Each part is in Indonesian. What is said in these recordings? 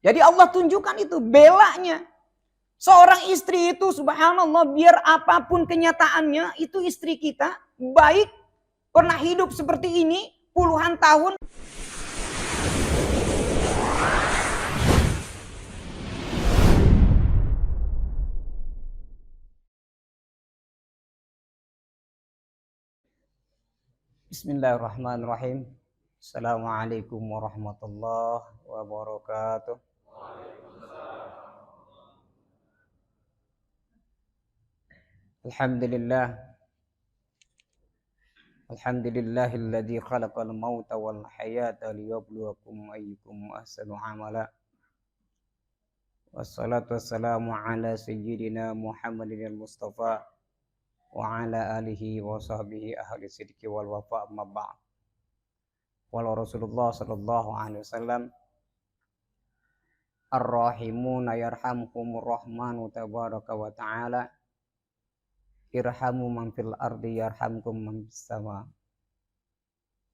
Jadi Allah tunjukkan itu belanya. Seorang istri itu subhanallah, biar apapun kenyataannya, itu istri kita baik, pernah hidup seperti ini puluhan tahun. Bismillahirrahmanirrahim. Assalamualaikum warahmatullahi wabarakatuh. Alhamdulillah. Alhamdulillahilladzi khalaqal mauta wal hayata liyabluwakum ayyukum ahsanu amala. Wassalatu wassalamu ala sayyidina Muhammadin al-Mustafa wa ala alihi wa sahbihi ahli sidqi wal wafa, amma ba'd. Wala Rasulullah sallallahu alaihi wasallam, ar-rahimuna yarhamkumur rahmanu tabaraka wa ta'ala, irhamu man fil ardi yarhamkum man fis sama.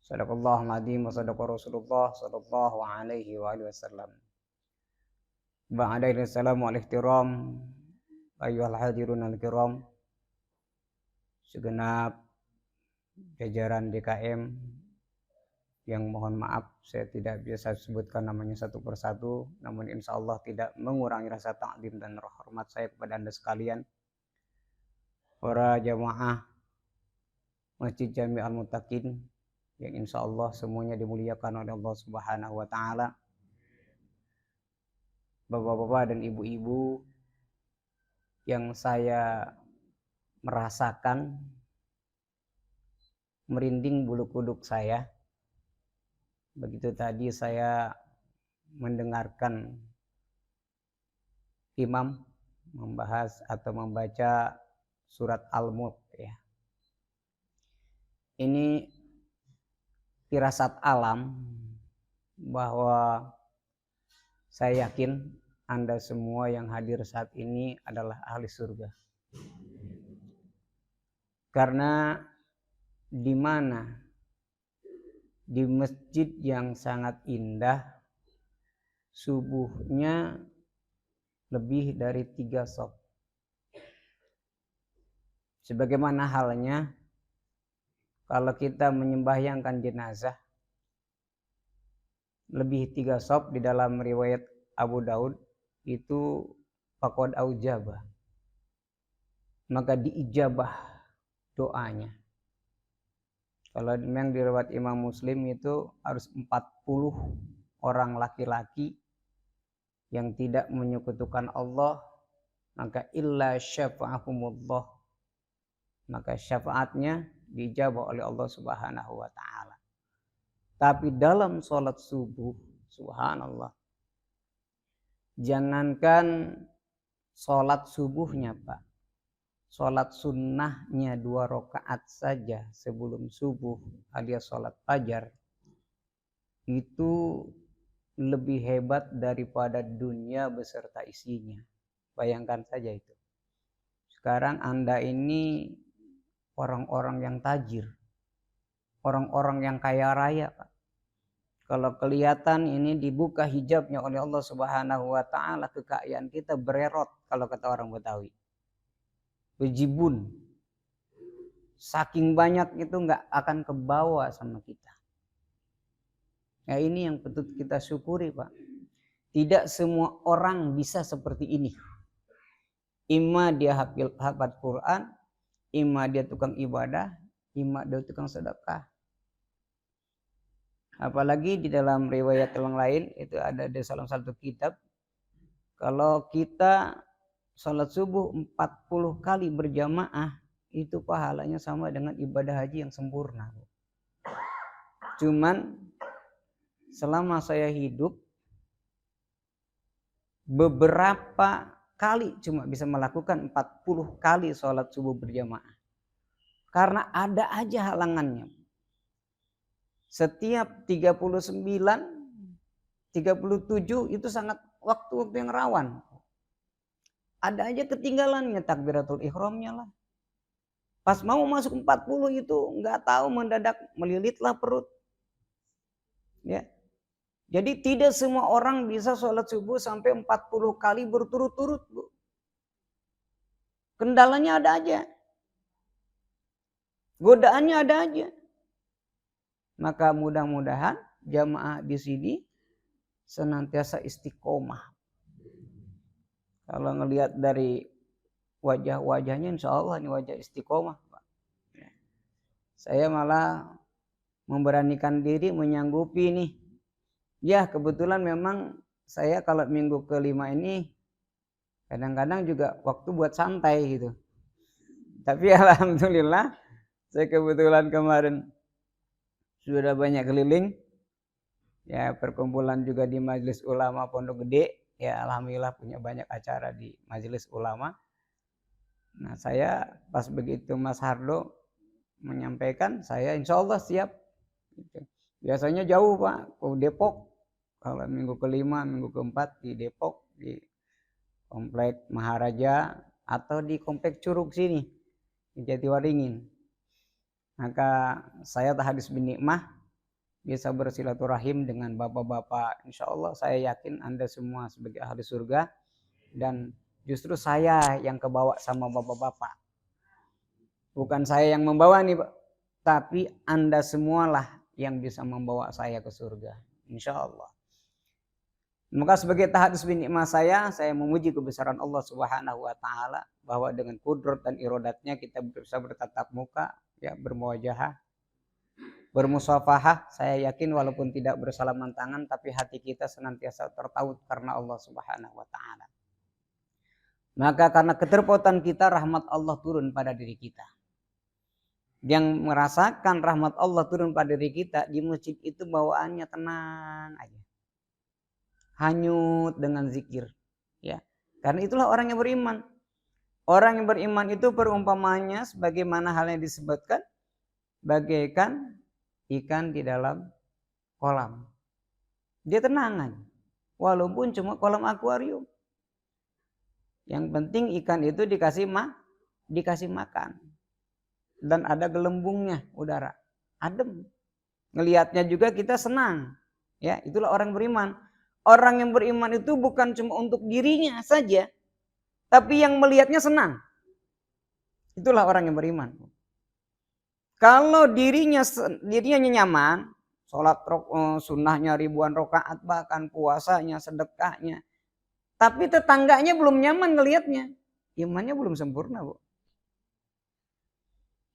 Sadaqallahul azim wa sadaqa Rasulullah sallallahu alaihi wa alihi wasallam. Ba'da assalamu alaikum ayyuhal hadirun al-kiram, segenap jajaran DKM yang mohon maaf saya tidak bisa sebutkan namanya satu persatu, namun insya Allah tidak mengurangi rasa ta'zim dan hormat saya kepada Anda sekalian, para jamaah Masjid Jami Al-Muttaqin yang insya Allah semuanya dimuliakan oleh Allah Subhanahu wa Ta'ala, bapak-bapak dan ibu-ibu yang saya merasakan merinding bulu kuduk saya begitu tadi saya mendengarkan imam membahas atau membaca surat Al-Mulk ya. Ini firasat alam bahwa saya yakin Anda semua yang hadir saat ini adalah ahli surga. Karena di mana di masjid yang sangat indah subuhnya lebih dari 3 shaf. Sebagaimana halnya kalau kita menyembahyangkan jenazah lebih 3 shaf, di dalam riwayat Abu Daud itu faqad aujaba, maka diijabah doanya. Kalau memang di riwayat Imam Muslim itu harus 40 orang laki-laki yang tidak menyekutukan Allah, maka illa syafa'ahumullah, maka syafaatnya dijabah oleh Allah Subhanahu wa Ta'ala. Tapi dalam sholat subuh, subhanallah, jangankan sholat subuhnya Pak, sholat sunnahnya 2 rakaat saja sebelum subuh alias sholat fajar itu lebih hebat daripada dunia beserta isinya. Bayangkan saja itu. Sekarang Anda ini orang-orang yang tajir, orang-orang yang kaya raya Pak. Kalau kelihatan ini dibuka hijabnya oleh Allah Subhanahu wa Ta'ala, kekayaan kita bererot kalau kata orang Betawi. Bejibun. Saking banyak itu nggak akan kebawa sama kita. Nah ini yang patut kita syukuri Pak. Tidak semua orang bisa seperti ini. Ima dia hafal Quran, ima dia tukang ibadah, ima dia tukang sedekah. Apalagi di dalam riwayat yang lain itu ada di salah satu kitab, kalau kita sholat subuh 40 kali berjamaah itu pahalanya sama dengan ibadah haji yang sempurna. Cuman selama saya hidup beberapa kali cuma bisa melakukan 40 kali sholat subuh berjamaah. Karena ada aja halangannya. Setiap 39, 37 itu sangat waktu-waktu yang rawan. Ada aja ketinggalannya takbiratul ihramnya lah. Pas mau masuk 40 itu nggak tahu mendadak melilitlah perut. Ya. Jadi tidak semua orang bisa sholat subuh sampai 40 kali berturut-turut, Bu. Kendalanya ada aja. Godaannya ada aja. Maka mudah-mudahan jamaah di sini senantiasa istiqomah. Kalau ngelihat dari wajah-wajahnya, insya Allah ini wajah istiqomah, Pak. Saya malah memberanikan diri menyanggupi nih. Ya kebetulan memang saya kalau minggu kelima ini kadang-kadang juga waktu buat santai gitu. Tapi alhamdulillah saya kebetulan kemarin sudah banyak keliling. Ya perkumpulan juga di Majelis Ulama Pondok Gede. Ya alhamdulillah punya banyak acara di Majelis Ulama. Nah saya pas begitu Mas Hardo menyampaikan, saya insya Allah siap. Biasanya jauh Pak, ke Depok. Kalau minggu kelima, minggu keempat di Depok, di Komplek Maharaja atau di Komplek Curug sini, di Jatiwaringin. Maka saya hadis bin nikmah bisa bersilaturahim dengan bapak-bapak. Insya Allah saya yakin Anda semua sebagai ahli surga. Dan justru saya yang kebawa sama bapak-bapak. Bukan saya yang membawa nih Pak. Tapi Anda semualah yang bisa membawa saya ke surga. Insya Allah. Maka sebagai tahadus bin nikmah saya memuji kebesaran Allah Subhanahu wa taala bahwa dengan kudrat dan iradatnya kita bisa bertatap muka, ya bermuwajahah, bermusafahah. Saya yakin walaupun tidak bersalaman tangan tapi hati kita senantiasa tertaut karena Allah Subhanahu wa taala. Maka karena keterpautan kita, rahmat Allah turun pada diri kita. Yang merasakan rahmat Allah turun pada diri kita di masjid itu bawaannya tenang aja. Hanyut dengan zikir, ya. Karena itulah orang yang beriman. Orang yang beriman itu perumpamannya sebagaimana hal yang disebutkan bagaikan ikan di dalam kolam. Dia tenang, walaupun cuma kolam akuarium. Yang penting ikan itu dikasih makan dan ada gelembungnya udara, adem. Ngelihatnya juga kita senang, ya. Itulah orang beriman. Orang yang beriman itu bukan cuma untuk dirinya saja, tapi yang melihatnya senang. Itulah orang yang beriman. Kalau dirinya nyaman, sholat sunnahnya ribuan rakaat, bahkan puasanya, sedekahnya, tapi tetangganya belum nyaman ngelihatnya, imannya belum sempurna, Bu.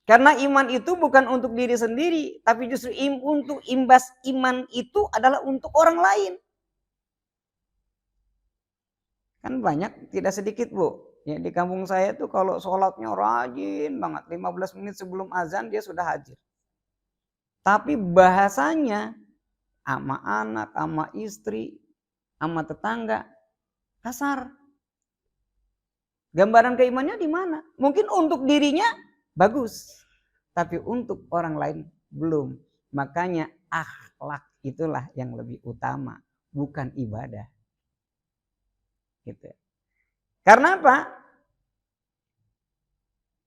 Karena iman itu bukan untuk diri sendiri, tapi justru untuk imbas iman itu adalah untuk orang lain. Kan banyak, tidak sedikit Bu. Ya, di kampung saya tuh kalau sholatnya rajin banget. 15 menit sebelum azan dia sudah hadir. Tapi bahasanya sama anak, sama istri, sama tetangga kasar. Gambaran keimannya di mana? Mungkin untuk dirinya bagus. Tapi untuk orang lain belum. Makanya akhlak itulah yang lebih utama. Bukan ibadah. Gitu. Karena apa?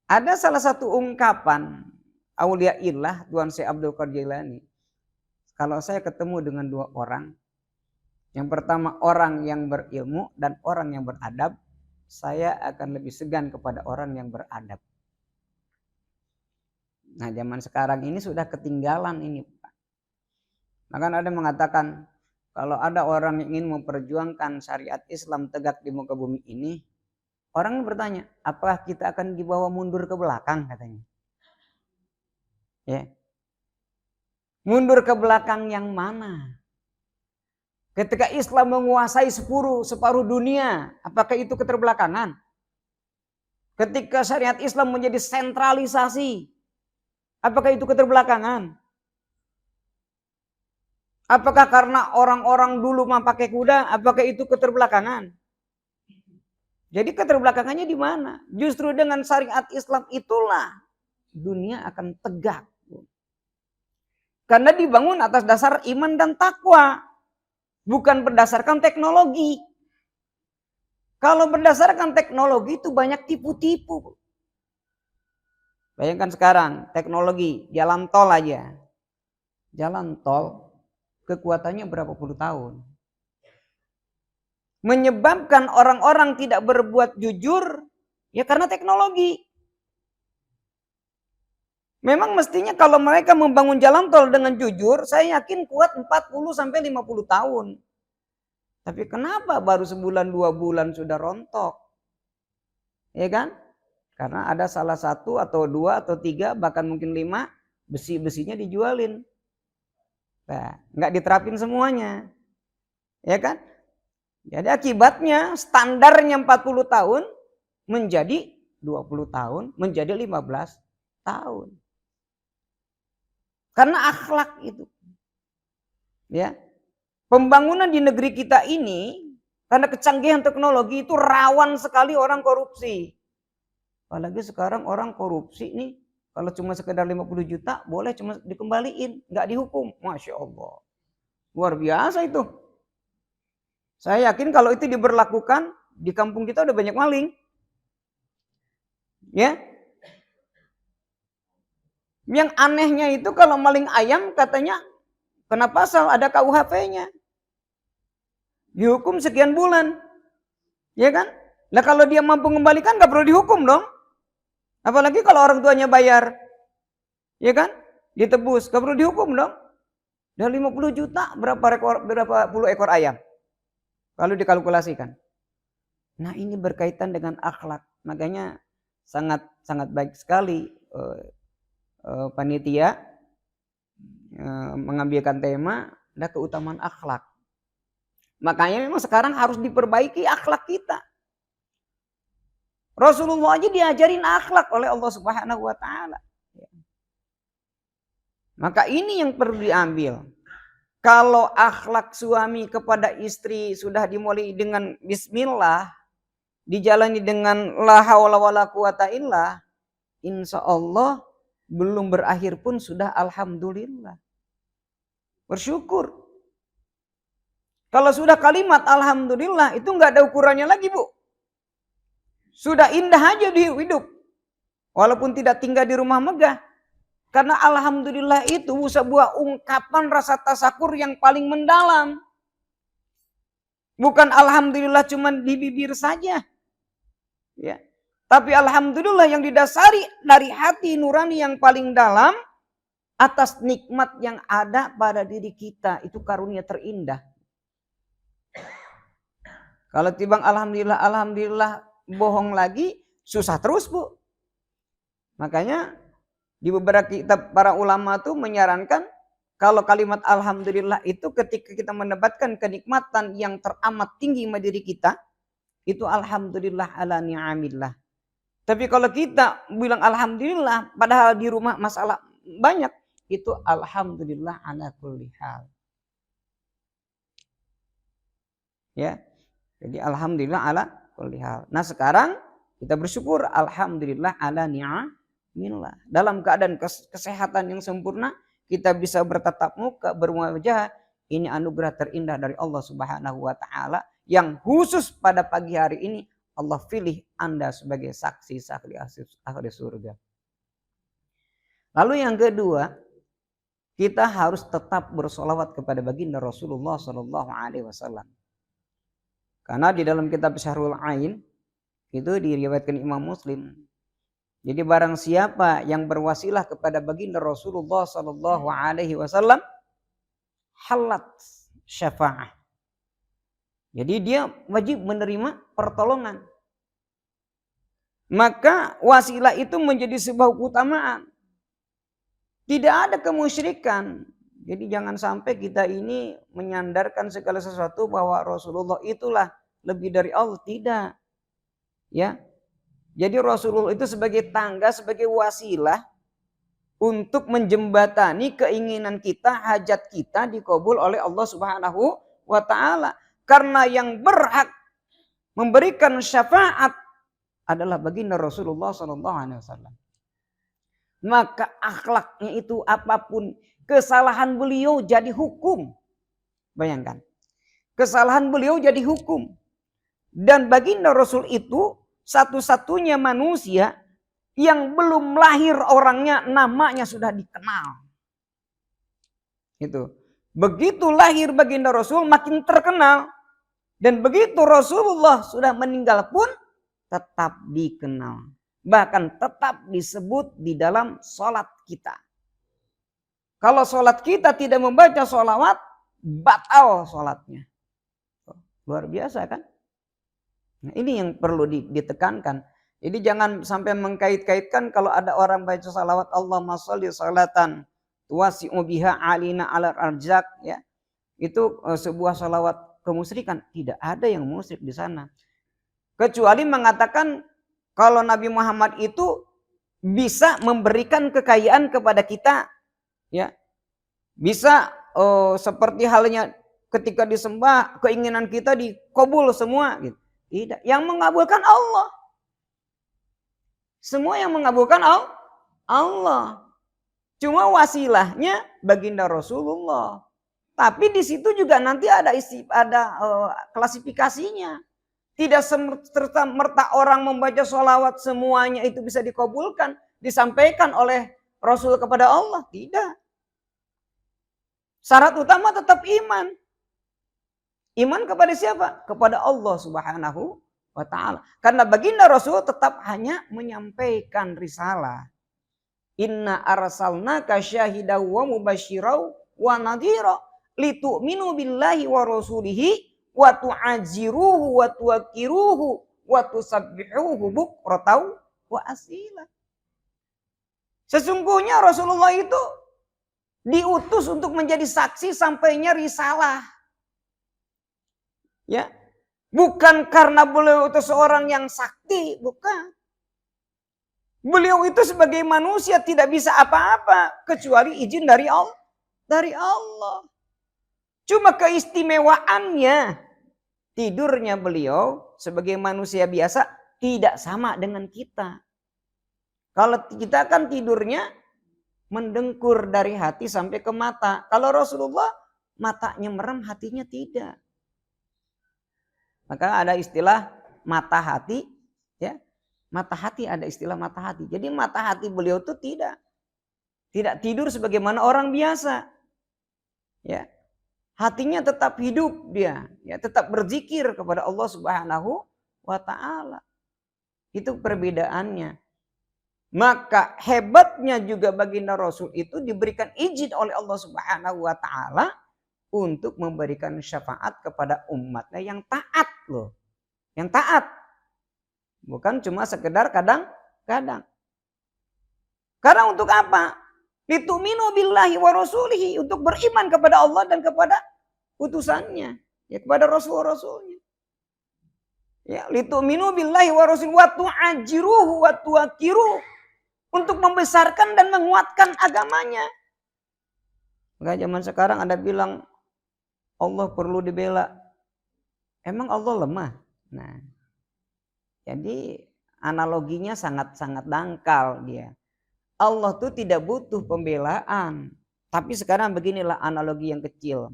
Ada salah satu ungkapan Auliaillah Tuan Syekh Abdul Qadir Jailani. Kalau saya ketemu dengan dua orang, yang pertama orang yang berilmu dan orang yang beradab, saya akan lebih segan kepada orang yang beradab. Nah, zaman sekarang ini sudah ketinggalan ini, Pak. Maka ada yang mengatakan, kalau ada orang yang ingin memperjuangkan syariat Islam tegak di muka bumi ini, orang bertanya, apakah kita akan dibawa mundur ke belakang katanya? Ya. Mundur ke belakang yang mana? Ketika Islam menguasai separuh dunia, apakah itu keterbelakangan? Ketika syariat Islam menjadi sentralisasi, apakah itu keterbelakangan? Apakah karena orang-orang dulu pakai kuda, apakah itu keterbelakangan? Jadi keterbelakangannya di mana? Justru dengan syariat Islam itulah dunia akan tegak. Karena dibangun atas dasar iman dan takwa, bukan berdasarkan teknologi. Kalau berdasarkan teknologi itu banyak tipu-tipu. Bayangkan sekarang teknologi jalan tol aja. Jalan tol kekuatannya berapa puluh tahun. Menyebabkan orang-orang tidak berbuat jujur ya karena teknologi. Memang mestinya kalau mereka membangun jalan tol dengan jujur, saya yakin kuat 40 sampai 50 tahun. Tapi kenapa baru sebulan 2 bulan sudah rontok? Ya kan? Karena ada salah satu atau 2 atau 3 bahkan mungkin 5 besi-besinya dijualin. Nah, nggak diterapin semuanya. Ya kan? Jadi akibatnya standarnya 40 tahun menjadi 20 tahun, menjadi 15 tahun. Karena akhlak itu. Ya. Pembangunan di negeri kita ini karena kecanggihan teknologi itu rawan sekali orang korupsi. Apalagi sekarang orang korupsi nih kalau cuma sekedar 50 juta boleh cuma dikembaliin, nggak dihukum. Masya Allah. Luar biasa itu. Saya yakin kalau itu diberlakukan di kampung kita udah banyak maling. Ya. Yang anehnya itu kalau maling ayam katanya kena pasal, ada KUHP-nya. Dihukum sekian bulan. Ya kan? Nah kalau dia mampu mengembalikan gak perlu dihukum dong. Apalagi kalau orang tuanya bayar. Ya kan? Ditebus, gak perlu dihukum dong. Dan 50 juta berapa puluh ekor ayam. Kalau dikalkulasikan. Nah ini berkaitan dengan akhlak. Makanya sangat baik sekali panitia mengambilkan tema ada keutamaan akhlak. Makanya memang sekarang harus diperbaiki akhlak kita. Rasulullah aja diajarin akhlak oleh Allah Subhanahu wa taala. Maka ini yang perlu diambil. Kalau akhlak suami kepada istri sudah dimulai dengan bismillah, dijalani dengan la haula wala quwata illah, insya Allah belum berakhir pun sudah alhamdulillah. Bersyukur. Kalau sudah kalimat alhamdulillah itu nggak ada ukurannya lagi, Bu. Sudah indah aja di hidup. Walaupun tidak tinggal di rumah megah. Karena alhamdulillah itu sebuah ungkapan rasa tasakur yang paling mendalam. Bukan alhamdulillah cuma di bibir saja. Ya. Tapi alhamdulillah yang didasari dari hati nurani yang paling dalam atas nikmat yang ada pada diri kita. Itu karunia terindah. Kalau timbang alhamdulillah bohong lagi, susah terus, Bu. Makanya di beberapa kitab para ulama tuh menyarankan kalau kalimat alhamdulillah itu ketika kita mendapatkan kenikmatan yang teramat tinggi pada diri kita, itu alhamdulillah ala ni'amillah. Tapi kalau kita bilang alhamdulillah padahal di rumah masalah banyak, itu alhamdulillah ala kulli hal. Ya. Jadi alhamdulillah ala kulli hal. Nah, sekarang kita bersyukur alhamdulillah ala ni'amillah. Dalam keadaan kesehatan yang sempurna, kita bisa bertatap muka, berwajah. Ini anugerah terindah dari Allah Subhanahu wa taala yang khusus pada pagi hari ini Allah pilih Anda sebagai saksi ahli surga. Lalu yang kedua, kita harus tetap bersolawat kepada baginda Rasulullah sallallahu alaihi wasallam. Karena di dalam kitab Syahrul Ain itu diriwayatkan Imam Muslim. Jadi barang siapa yang berwasilah kepada baginda Rasulullah sallallahu alaihi wasallam halat syafaah. Jadi dia wajib menerima pertolongan. Maka wasilah itu menjadi sebuah keutamaan. Tidak ada kemusyrikan. Jadi jangan sampai kita ini menyandarkan segala sesuatu bahwa Rasulullah itulah lebih dari Allah. Tidak. Ya. Jadi Rasulullah itu sebagai tangga, sebagai wasilah untuk menjembatani keinginan kita, hajat kita dikabul oleh Allah Subhanahu wa taala. Karena yang berhak memberikan syafaat adalah baginda Rasulullah sallallahu alaihi wasallam. Maka akhlaknya itu apapun, kesalahan beliau jadi hukum. Bayangkan. Kesalahan beliau jadi hukum. Dan baginda Rasul itu satu-satunya manusia yang belum lahir orangnya namanya sudah dikenal. Itu. Begitu lahir baginda Rasul makin terkenal. Dan begitu Rasulullah sudah meninggal pun tetap dikenal. Bahkan tetap disebut di dalam sholat kita. Kalau sholat kita tidak membaca sholawat, batal sholatnya. Luar biasa kan? Nah, ini yang perlu ditekankan. Jadi jangan sampai mengkait-kaitkan kalau ada orang baca sholawat Allahumma sholli sholatan tuwasi'u biha alina ala arzak, ya. Itu sebuah sholawat kemusyrikan. Tidak ada yang musyrik di sana. Kecuali mengatakan kalau Nabi Muhammad itu bisa memberikan kekayaan kepada kita, ya, bisa seperti halnya ketika disembah keinginan kita dikabul semua, gitu. Tidak, yang mengabulkan Allah. Semua yang mengabulkan Allah. Cuma wasilahnya baginda Rasulullah. Tapi di situ juga nanti ada klasifikasinya. Tidak serta-merta orang membaca sholawat semuanya itu bisa dikabulkan, disampaikan oleh Rasul kepada Allah. Tidak. Syarat utama tetap iman. Iman kepada siapa? Kepada Allah Subhanahu wa ta'ala. Karena baginda Rasul tetap hanya menyampaikan risalah. Inna arsalnaka syahidaw wa mubasyiraw wa nadhira litu'minu billahi wa rasulihi wa tu'aziruhu wa tuwakiruhu wa tusabbihuhu bukratan wa asila. Sesungguhnya Rasulullah itu diutus untuk menjadi saksi sampainya risalah. Ya. Bukan karena beliau itu seorang yang sakti, bukan. Beliau itu sebagai manusia tidak bisa apa-apa kecuali izin dari Allah. Cuma keistimewaannya tidurnya beliau sebagai manusia biasa tidak sama dengan kita. Kalau kita kan tidurnya mendengkur dari hati sampai ke mata. Kalau Rasulullah matanya merem, hatinya tidak. Maka ada istilah mata hati, ya. Mata hati, ada istilah mata hati. Jadi mata hati beliau itu tidak tidur sebagaimana orang biasa. Ya. Hatinya tetap hidup dia, ya, tetap berzikir kepada Allah Subhanahu wa ta'ala. Itu perbedaannya. Maka hebatnya juga baginda Rasul itu diberikan izin oleh Allah Subhanahu wa ta'ala untuk memberikan syafaat kepada umatnya yang taat loh. Yang taat. Bukan cuma sekedar kadang-kadang. Karena untuk apa? Litu'minu billahi wa rasulihi, untuk beriman kepada Allah dan kepada utusannya, ya, kepada rasul-rasulnya. Ya, litu'minu billahi wa rasulihi wa tu'ajiruhu wa tuwakiruhu, untuk membesarkan dan menguatkan agamanya. Maka zaman sekarang ada bilang Allah perlu dibela. Emang Allah lemah? Nah, jadi analoginya sangat-sangat dangkal dia. Allah tuh tidak butuh pembelaan. Tapi sekarang beginilah analogi yang kecil.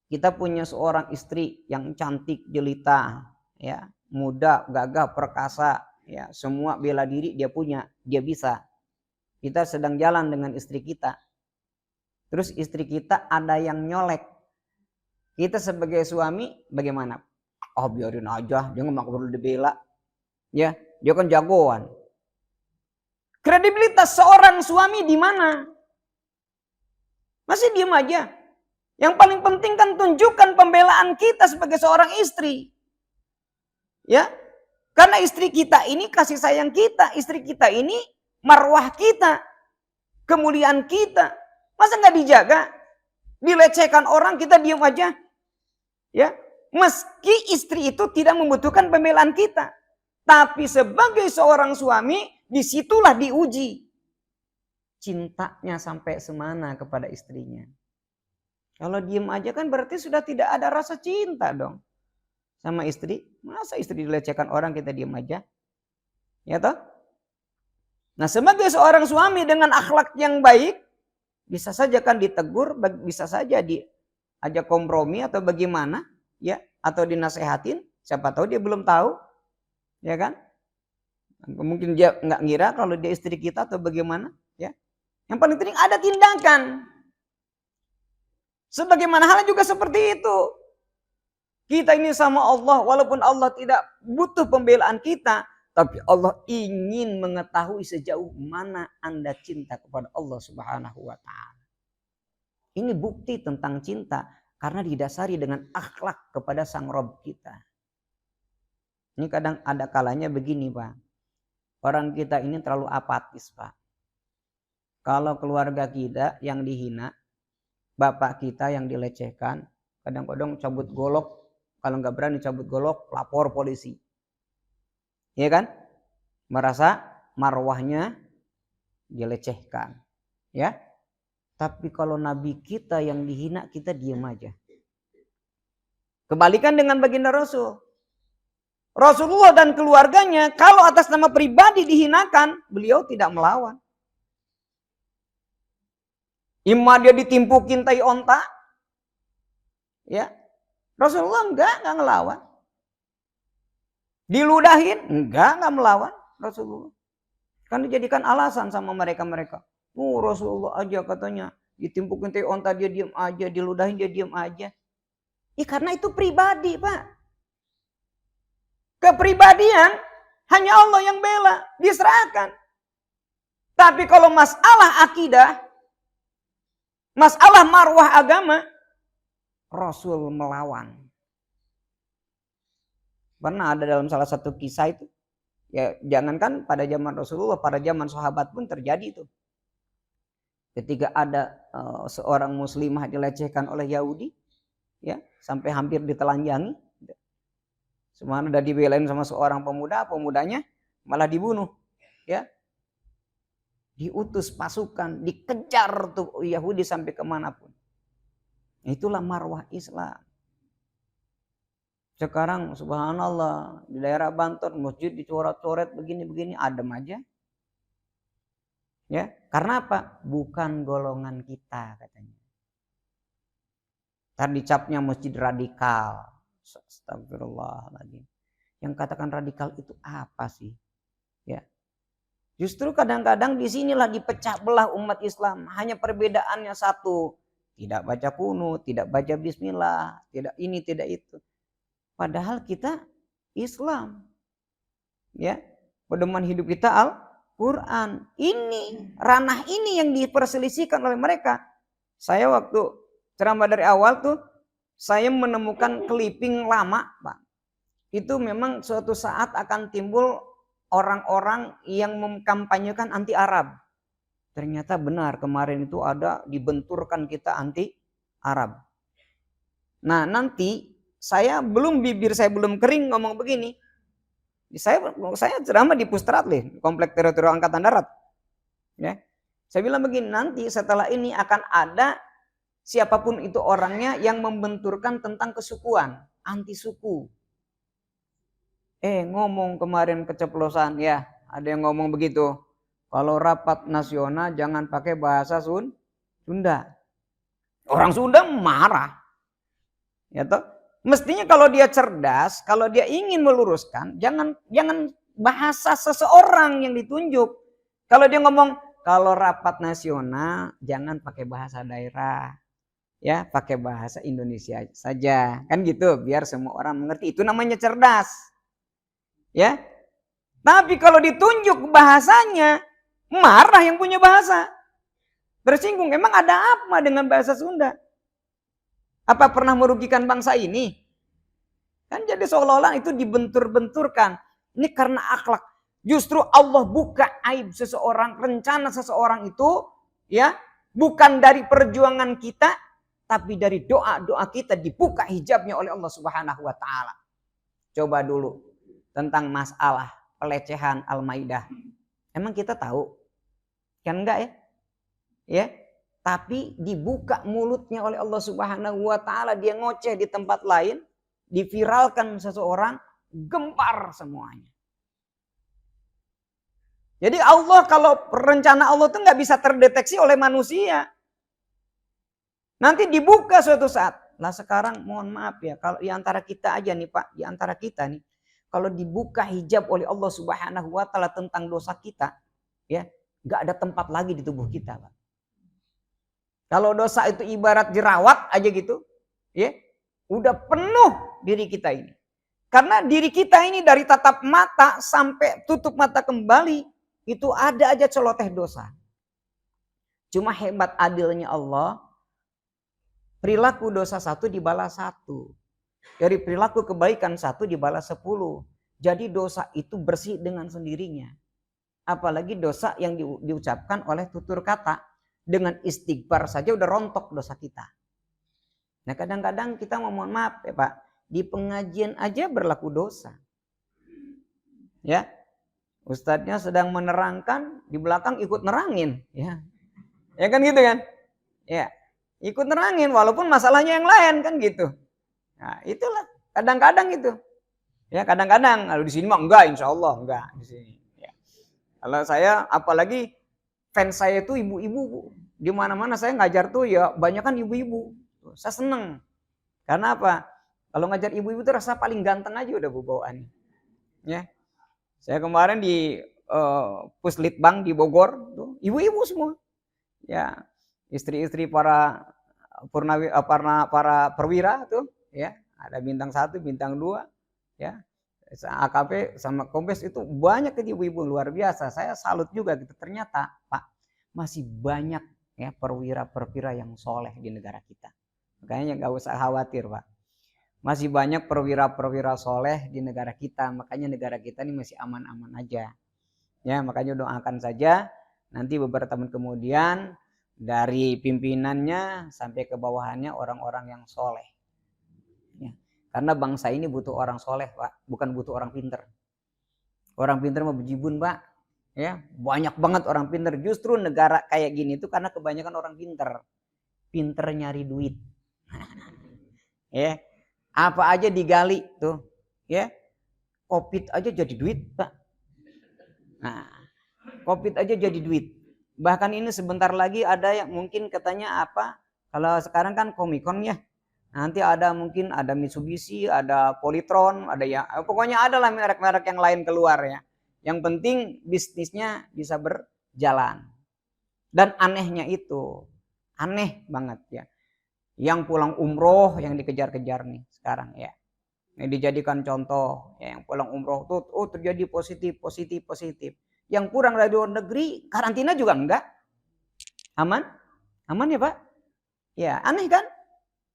Kita punya seorang istri yang cantik jelita, ya, muda, gagah, perkasa, ya, semua bela diri dia punya, dia bisa. Kita sedang jalan dengan istri kita. Terus istri kita ada yang nyolek. Kita sebagai suami bagaimana? Oh, biarin aja, dia nggak perlu dibela. Ya, dia kan jagoan. Kredibilitas seorang suami di mana? Masih diam aja. Yang paling penting kan tunjukkan pembelaan kita sebagai seorang istri. Ya. Karena istri kita ini kasih sayang kita, istri kita ini marwah kita, kemuliaan kita. Masa nggak dijaga? Dilecehkan orang kita diam aja. Ya. Meski istri itu tidak membutuhkan pembelaan kita. Tapi sebagai seorang suami, disitulah diuji cintanya sampai semana kepada istrinya. Kalau diem aja kan berarti sudah tidak ada rasa cinta dong sama istri. Masa istri dilecehkan orang kita diem aja? Ya toh? Nah, sebagai seorang suami dengan akhlak yang baik, bisa saja kan ditegur, bisa saja diajak kompromi atau bagaimana, ya, atau dinasehatin. Siapa tahu dia belum tahu, ya kan? Mungkin dia nggak ngira kalau dia istri kita atau bagaimana, ya. Yang paling penting ada tindakan. Sebagaimana halnya juga seperti itu. Kita ini sama Allah, walaupun Allah tidak butuh pembelaan kita, tapi Allah ingin mengetahui sejauh mana Anda cinta kepada Allah Subhanahu wa taala. Ini bukti tentang cinta karena didasari dengan akhlak kepada Sang Rob kita. Ini kadang ada kalanya begini, Pak. Orang kita ini terlalu apatis, Pak. Kalau keluarga kita yang dihina, bapak kita yang dilecehkan, kadang-kadang cabut golok, kalau nggak berani cabut golok, lapor polisi. Iya kan? Merasa marwahnya dilecehkan. Ya. Tapi kalau Nabi kita yang dihina, kita diam aja. Kebalikan dengan baginda Rasul. Rasulullah dan keluarganya, kalau atas nama pribadi dihinakan, beliau tidak melawan. Imma dia ditimpukin tai onta. Ya. Rasulullah enggak ngelawan. Diludahin, enggak melawan Rasulullah. Kan dijadikan alasan sama mereka-mereka. Rasulullah aja katanya ditimpukin tai onta dia diam aja, diludahin dia diam aja. Karena itu pribadi, Pak. Kepribadian hanya Allah yang bela, diserahkan. Tapi kalau masalah akidah, masalah marwah agama, Rasul melawan. Pernah ada dalam salah satu kisah itu. Ya, jangankan pada zaman Rasulullah, pada zaman sahabat pun terjadi itu. Ketika ada seorang muslimah dilecehkan oleh Yahudi, ya, sampai hampir ditelanjangi. Semua udah dibelain sama seorang pemuda, pemudanya malah dibunuh, ya. Diutus pasukan, dikejar tuh Yahudi sampai kemanapun. Itulah marwah Islam. Sekarang subhanallah di daerah Banten masjid dicoret-coret begini-begini adem aja. Ya, karena apa? Bukan golongan kita katanya. Ntar dicapnya masjid radikal. Astagfirullahaladzim. Yang katakan radikal itu apa sih? Ya. Justru kadang-kadang di sinilah dipecah belah umat Islam. Hanya perbedaannya satu. Tidak baca kunut, tidak baca bismillah, tidak ini, tidak itu. Padahal kita Islam. Ya, pedoman hidup kita Al-Quran. Ini, ranah ini yang diperselisihkan oleh mereka. Saya waktu ceramah dari awal tuh, saya menemukan clipping lama, Pak. Itu memang suatu saat akan timbul orang-orang yang mengkampanyekan anti Arab. Ternyata benar kemarin itu ada dibenturkan kita anti Arab. Nah nanti bibir saya belum kering ngomong begini. Saya ceramah di Pustratlih, Komplek Teritorial Angkatan Darat. Ya, saya bilang begini, nanti setelah ini akan ada siapapun itu orangnya yang membenturkan tentang kesukuan, anti suku. Ngomong kemarin keceplosan ya, ada yang ngomong begitu. Kalau rapat nasional jangan pakai bahasa Sunda. Orang Sunda marah. Ya toh? Mestinya kalau dia cerdas, kalau dia ingin meluruskan, jangan bahasa seseorang yang ditunjuk. Kalau dia ngomong kalau rapat nasional jangan pakai bahasa daerah. Ya, pakai bahasa Indonesia saja. Kan gitu, biar semua orang mengerti. Itu namanya cerdas. Ya. Tapi kalau ditunjuk bahasanya, marah yang punya bahasa. Tersinggung. Emang ada apa dengan bahasa Sunda? Apa pernah merugikan bangsa ini? Kan jadi seolah-olah itu dibentur-benturkan. Ini karena akhlak. Justru Allah buka aib seseorang, rencana seseorang itu, ya, bukan dari perjuangan kita, tapi dari doa-doa kita dibuka hijabnya oleh Allah Subhanahu wa taala. Coba dulu tentang masalah pelecehan Al-Maidah. Emang kita tahu? Kan enggak ya? Ya, tapi dibuka mulutnya oleh Allah Subhanahu wa taala, dia ngoceh di tempat lain, diviralkan seseorang, gempar semuanya. Jadi Allah, kalau rencana Allah itu nggak bisa terdeteksi oleh manusia. Nanti dibuka suatu saat. Lah sekarang mohon maaf ya, kalau di antara kita aja nih Pak, di antara kita nih, kalau dibuka hijab oleh Allah Subhanahu wa taala tentang dosa kita, ya, nggak ada tempat lagi di tubuh kita, Pak. Kalau dosa itu ibarat jerawat aja gitu, ya, udah penuh diri kita ini. Karena diri kita ini dari tatap mata sampai tutup mata kembali, itu ada aja celoteh dosa. Cuma hebat adilnya Allah, perilaku dosa satu dibalas satu. Dari perilaku kebaikan satu dibalas 10. Jadi dosa itu bersih dengan sendirinya. Apalagi dosa yang diucapkan oleh tutur kata. Dengan istighfar saja udah rontok dosa kita. Nah kadang-kadang kita mohon maaf ya Pak. Di pengajian aja berlaku dosa. Ya, ustadznya sedang menerangkan, di belakang ikut nerangin. Ya kan gitu kan? Ya, ikut nerangin walaupun masalahnya yang lain kan gitu. Nah, itulah kadang-kadang itu. Ya, kadang-kadang kalau di sini mah enggak, insya Allah enggak di sini. Ya. Kalau saya apalagi fans saya itu ibu-ibu. Di mana-mana saya ngajar tuh ya banyak kan ibu-ibu. Saya seneng. Karena apa? Kalau ngajar ibu-ibu tuh rasa paling ganteng aja udah bawaannya. Ya. Saya kemarin di Puslitbang di Bogor tuh ibu-ibu semua. Ya, istri-istri para perwira tuh ya, ada bintang 1, bintang 2 ya. AKP sama Kombes itu banyak ibu-ibu luar biasa. Saya salut juga gitu. Ternyata Pak masih banyak ya perwira-perwira yang soleh di negara kita. Makanya nggak usah khawatir Pak. Masih banyak perwira-perwira soleh di negara kita. Makanya negara kita ini masih aman-aman aja. Ya makanya doakan saja. Nanti beberapa tahun kemudian dari pimpinannya sampai ke bawahannya orang-orang yang soleh. Ya. Karena bangsa ini butuh orang soleh Pak, bukan butuh orang pinter. Orang pinter mau bejibun Pak, ya banyak banget orang pinter. Justru negara kayak gini tuh karena kebanyakan orang pinter, pinter nyari duit. Ya, apa aja digali tuh, ya Covid aja jadi duit Pak. Nah, Covid aja jadi duit. Bahkan ini sebentar lagi ada yang mungkin katanya apa? Kalau sekarang kan Komikon ya. Nanti ada mungkin ada Mitsubishi, ada Polytron, ada ya pokoknya ada lah merek-merek yang lain keluar ya. Yang penting bisnisnya bisa berjalan. Dan anehnya itu, aneh banget ya. Yang pulang umroh yang dikejar-kejar nih sekarang ya. Yang dijadikan contoh ya, yang pulang umroh tuh terjadi positif. Yang pulang dari luar negeri karantina juga enggak. Aman? Aman ya Pak? Ya aneh kan?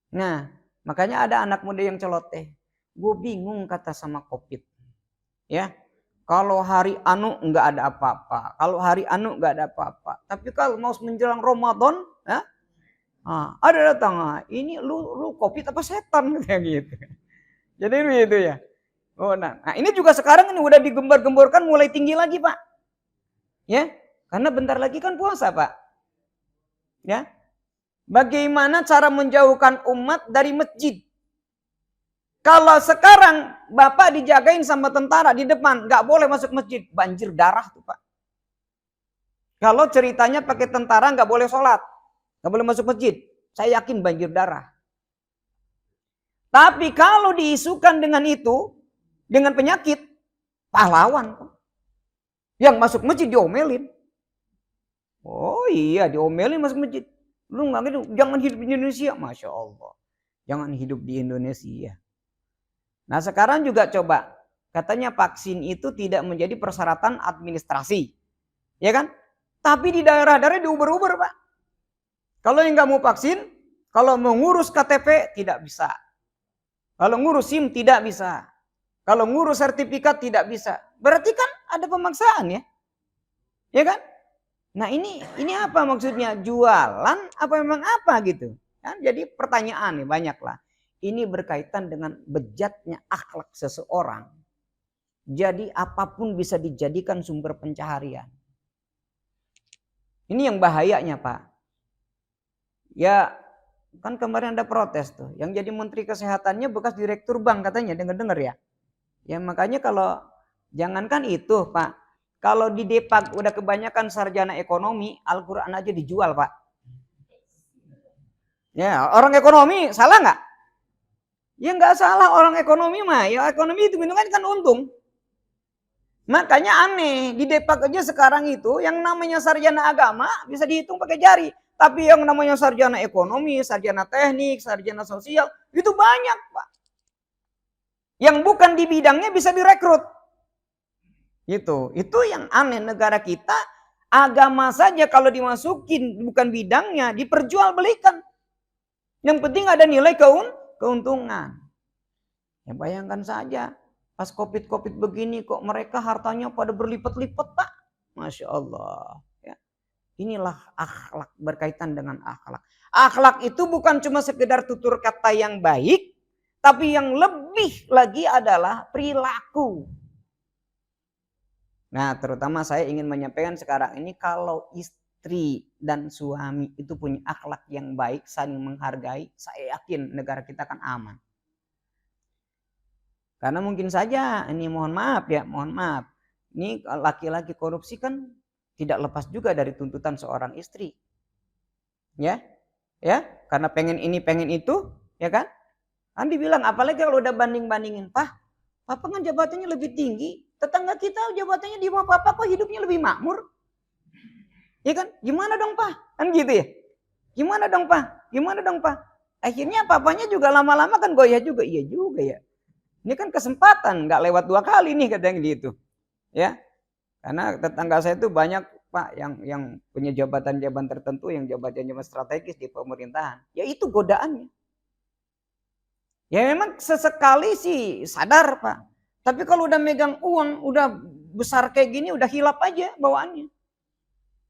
Nah makanya ada anak muda yang celoteh. Gue bingung kata sama Covid. Ya kalau hari anu enggak ada apa-apa. Kalau hari anu enggak ada apa-apa. Tapi kalau mau menjelang Ramadan ya, ada datang. Ini lu Covid apa setan kayak gitu. Jadi begitu ya. Oh, nah ini juga sekarang ini udah digembar-gemborkan mulai tinggi lagi Pak. Ya, karena bentar lagi kan puasa Pak. Ya, bagaimana cara menjauhkan umat dari masjid? Kalau sekarang Bapak dijagain sama tentara di depan, nggak boleh masuk masjid, banjir darah tuh Pak. Kalau ceritanya pakai tentara nggak boleh sholat, nggak boleh masuk masjid, saya yakin banjir darah. Tapi kalau diisukan dengan itu, dengan penyakit, pahlawan. Yang masuk masjid diomelin. Oh iya diomelin masuk masjid. Lu nggak gitu, jangan hidup di Indonesia. Masya Allah. Jangan hidup di Indonesia. Nah sekarang juga coba. Katanya vaksin itu tidak menjadi persyaratan administrasi. Ya kan? Tapi di daerah-daerah diuber-uber Pak. Kalau yang nggak mau vaksin, kalau mau ngurus KTP tidak bisa. Kalau ngurus SIM tidak bisa. Kalau ngurus sertifikat tidak bisa. Berarti kan ada pemaksaan ya. Ya kan? Nah ini apa maksudnya? Jualan apa memang apa gitu. Kan? Jadi pertanyaan nih banyak lah. Ini berkaitan dengan bejatnya akhlak seseorang. Jadi apapun bisa dijadikan sumber pencaharian. Ini yang bahayanya Pak. Ya kan kemarin ada protes tuh. Yang jadi menteri kesehatannya bekas direktur bank katanya. Dengar-dengar ya. Ya makanya kalau jangankan itu Pak. Kalau di Depak udah kebanyakan sarjana ekonomi, Al-Quran aja dijual Pak. Ya orang ekonomi salah nggak? Ya nggak salah orang ekonomi mah. Ya ekonomi itu kan untung. Makanya aneh, di Depak aja sekarang itu yang namanya sarjana agama bisa dihitung pakai jari. Tapi yang namanya sarjana ekonomi, sarjana teknik, sarjana sosial, itu banyak Pak. Yang bukan di bidangnya bisa direkrut. Itu yang aneh negara kita, agama saja kalau dimasukin bukan bidangnya, diperjualbelikan. Yang penting ada nilai keuntungan. Ya bayangkan saja, pas COVID begini kok mereka hartanya pada berlipat-lipat Pak. Masya Allah. Ya. Inilah akhlak, berkaitan dengan akhlak. Akhlak itu bukan cuma sekedar tutur kata yang baik, tapi yang lebih lagi adalah perilaku. Nah, terutama saya ingin menyampaikan sekarang ini kalau istri dan suami itu punya akhlak yang baik, saling menghargai, saya yakin negara kita akan aman. Karena mungkin saja, ini mohon maaf. Ini laki-laki korupsi kan tidak lepas juga dari tuntutan seorang istri. Ya, karena pengen ini, pengen itu, ya kan? Andi bilang, apalagi kalau udah banding-bandingin, Papa kan jabatannya lebih tinggi, tetangga kita jabatannya di bawah Papa kok hidupnya lebih makmur. Ya kan? Gimana dong Pak? Kan gitu ya? Gimana dong Pak? Akhirnya papanya juga lama-lama kan goyah juga. Iya juga ya. Ini kan kesempatan, nggak lewat 2 kali nih katanya gitu. Ya. Karena tetangga saya itu banyak Pak yang punya jabatan-jabatan tertentu, yang jabatan-jabatan strategis di pemerintahan. Ya itu godaannya. Ya memang sesekali sih sadar Pak. Tapi kalau udah megang uang, udah besar kayak gini, udah hilap aja bawaannya.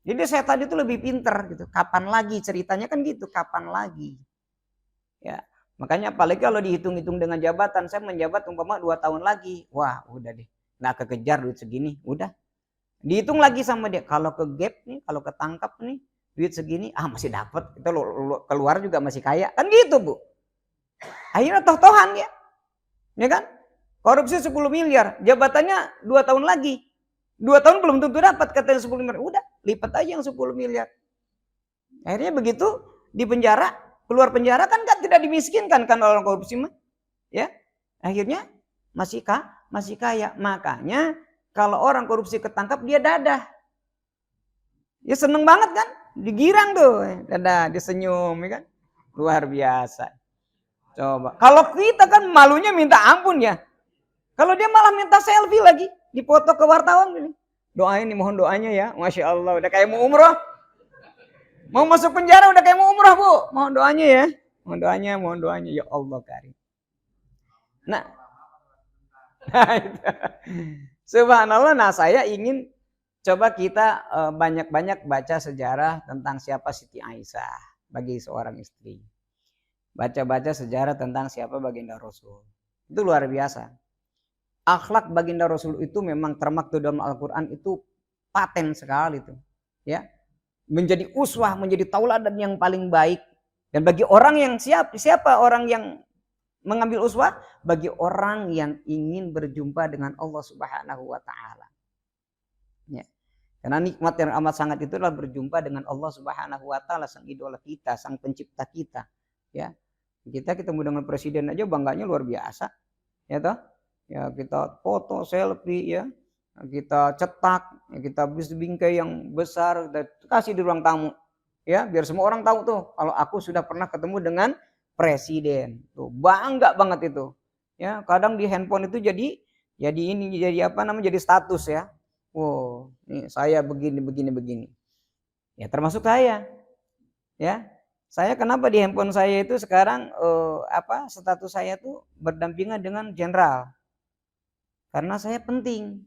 Jadi setan itu lebih pinter gitu. Kapan lagi ceritanya kan gitu, kapan lagi. Ya, makanya apalagi kalau dihitung-hitung dengan jabatan, saya menjabat umpama 2 tahun lagi. Wah, udah deh. Nggak kekejar duit segini, udah. Dihitung lagi sama dia. Kalau ke gap nih, kalau ketangkap nih, duit segini, masih dapat. Kita keluar juga masih kaya. Kan gitu, Bu. Akhirnya toh-tohan ya. Ya kan? Korupsi 10 miliar, jabatannya 2 tahun lagi. 2 tahun belum tentu dapat katanya 10 miliar. Udah, lipat aja yang 10 miliar. Akhirnya begitu di penjara, keluar penjara kan tidak dimiskinkan kan orang korupsi mah. Ya. Akhirnya masih kaya. Makanya kalau orang korupsi ketangkap dia dadah. Ya seneng banget kan? Digirang tuh, dadah, disenyum ya kan? Luar biasa. Coba. Kalau kita kan malunya minta ampun ya. Kalau dia malah minta selfie lagi, dipoto ke wartawan gini. Doain nih, mohon doanya ya. Masya Allah, udah kayak mau umroh. Mau masuk penjara udah kayak mau umroh, Bu. Mohon doanya ya. Mohon doanya. Ya Allah karim. Nah itu. Subhanallah, nah saya ingin coba kita banyak-banyak baca sejarah tentang siapa Siti Aisyah bagi seorang istri. Baca-baca sejarah tentang siapa baginda Rasul. Itu luar biasa. Akhlak baginda Rasul itu memang termaktub dalam Al-Quran itu paten sekali tuh. Ya. Menjadi uswah, menjadi tauladan yang paling baik. Dan bagi orang yang siapa orang yang mengambil uswah? Bagi orang yang ingin berjumpa dengan Allah Subhanahu wa taala. Ya. Karena nikmat yang amat sangat itu adalah berjumpa dengan Allah Subhanahu wa taala, sang idola kita, sang pencipta kita. Ya. Kita ketemu dengan presiden aja bangganya luar biasa. Ya toh? Ya kita foto, selfie ya. Kita cetak, ya, kita bis bingkai yang besar, kita kasih di ruang tamu. Ya, biar semua orang tahu tuh kalau aku sudah pernah ketemu dengan presiden. Tuh, bangga banget itu. Ya, kadang di handphone itu jadi apa namanya? Jadi status ya. Wow, nih saya begini. Ya, termasuk saya. Ya. Saya kenapa di handphone saya itu sekarang status saya tuh berdampingan dengan jenderal. Karena saya penting.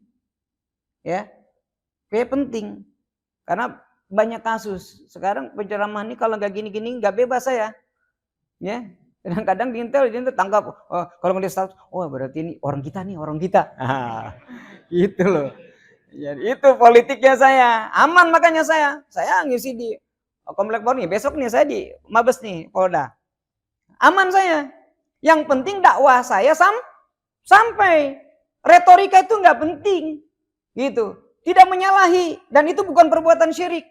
Ya. Saya penting. Karena banyak kasus. Sekarang penceramah ini kalau nggak gini-gini nggak bebas saya. Ya. Kadang-kadang di Intel tangkap kalau ngelihat status, oh berarti ini orang kita nih, orang kita. Gitu loh. Jadi itu politiknya saya. Aman makanya saya ngisi di Komplek Polri, besok nih saya di Mabes nih, Polda. Aman saya. Yang penting dakwah saya sampai. Retorika itu nggak penting. Gitu. Tidak menyalahi. Dan itu bukan perbuatan syirik.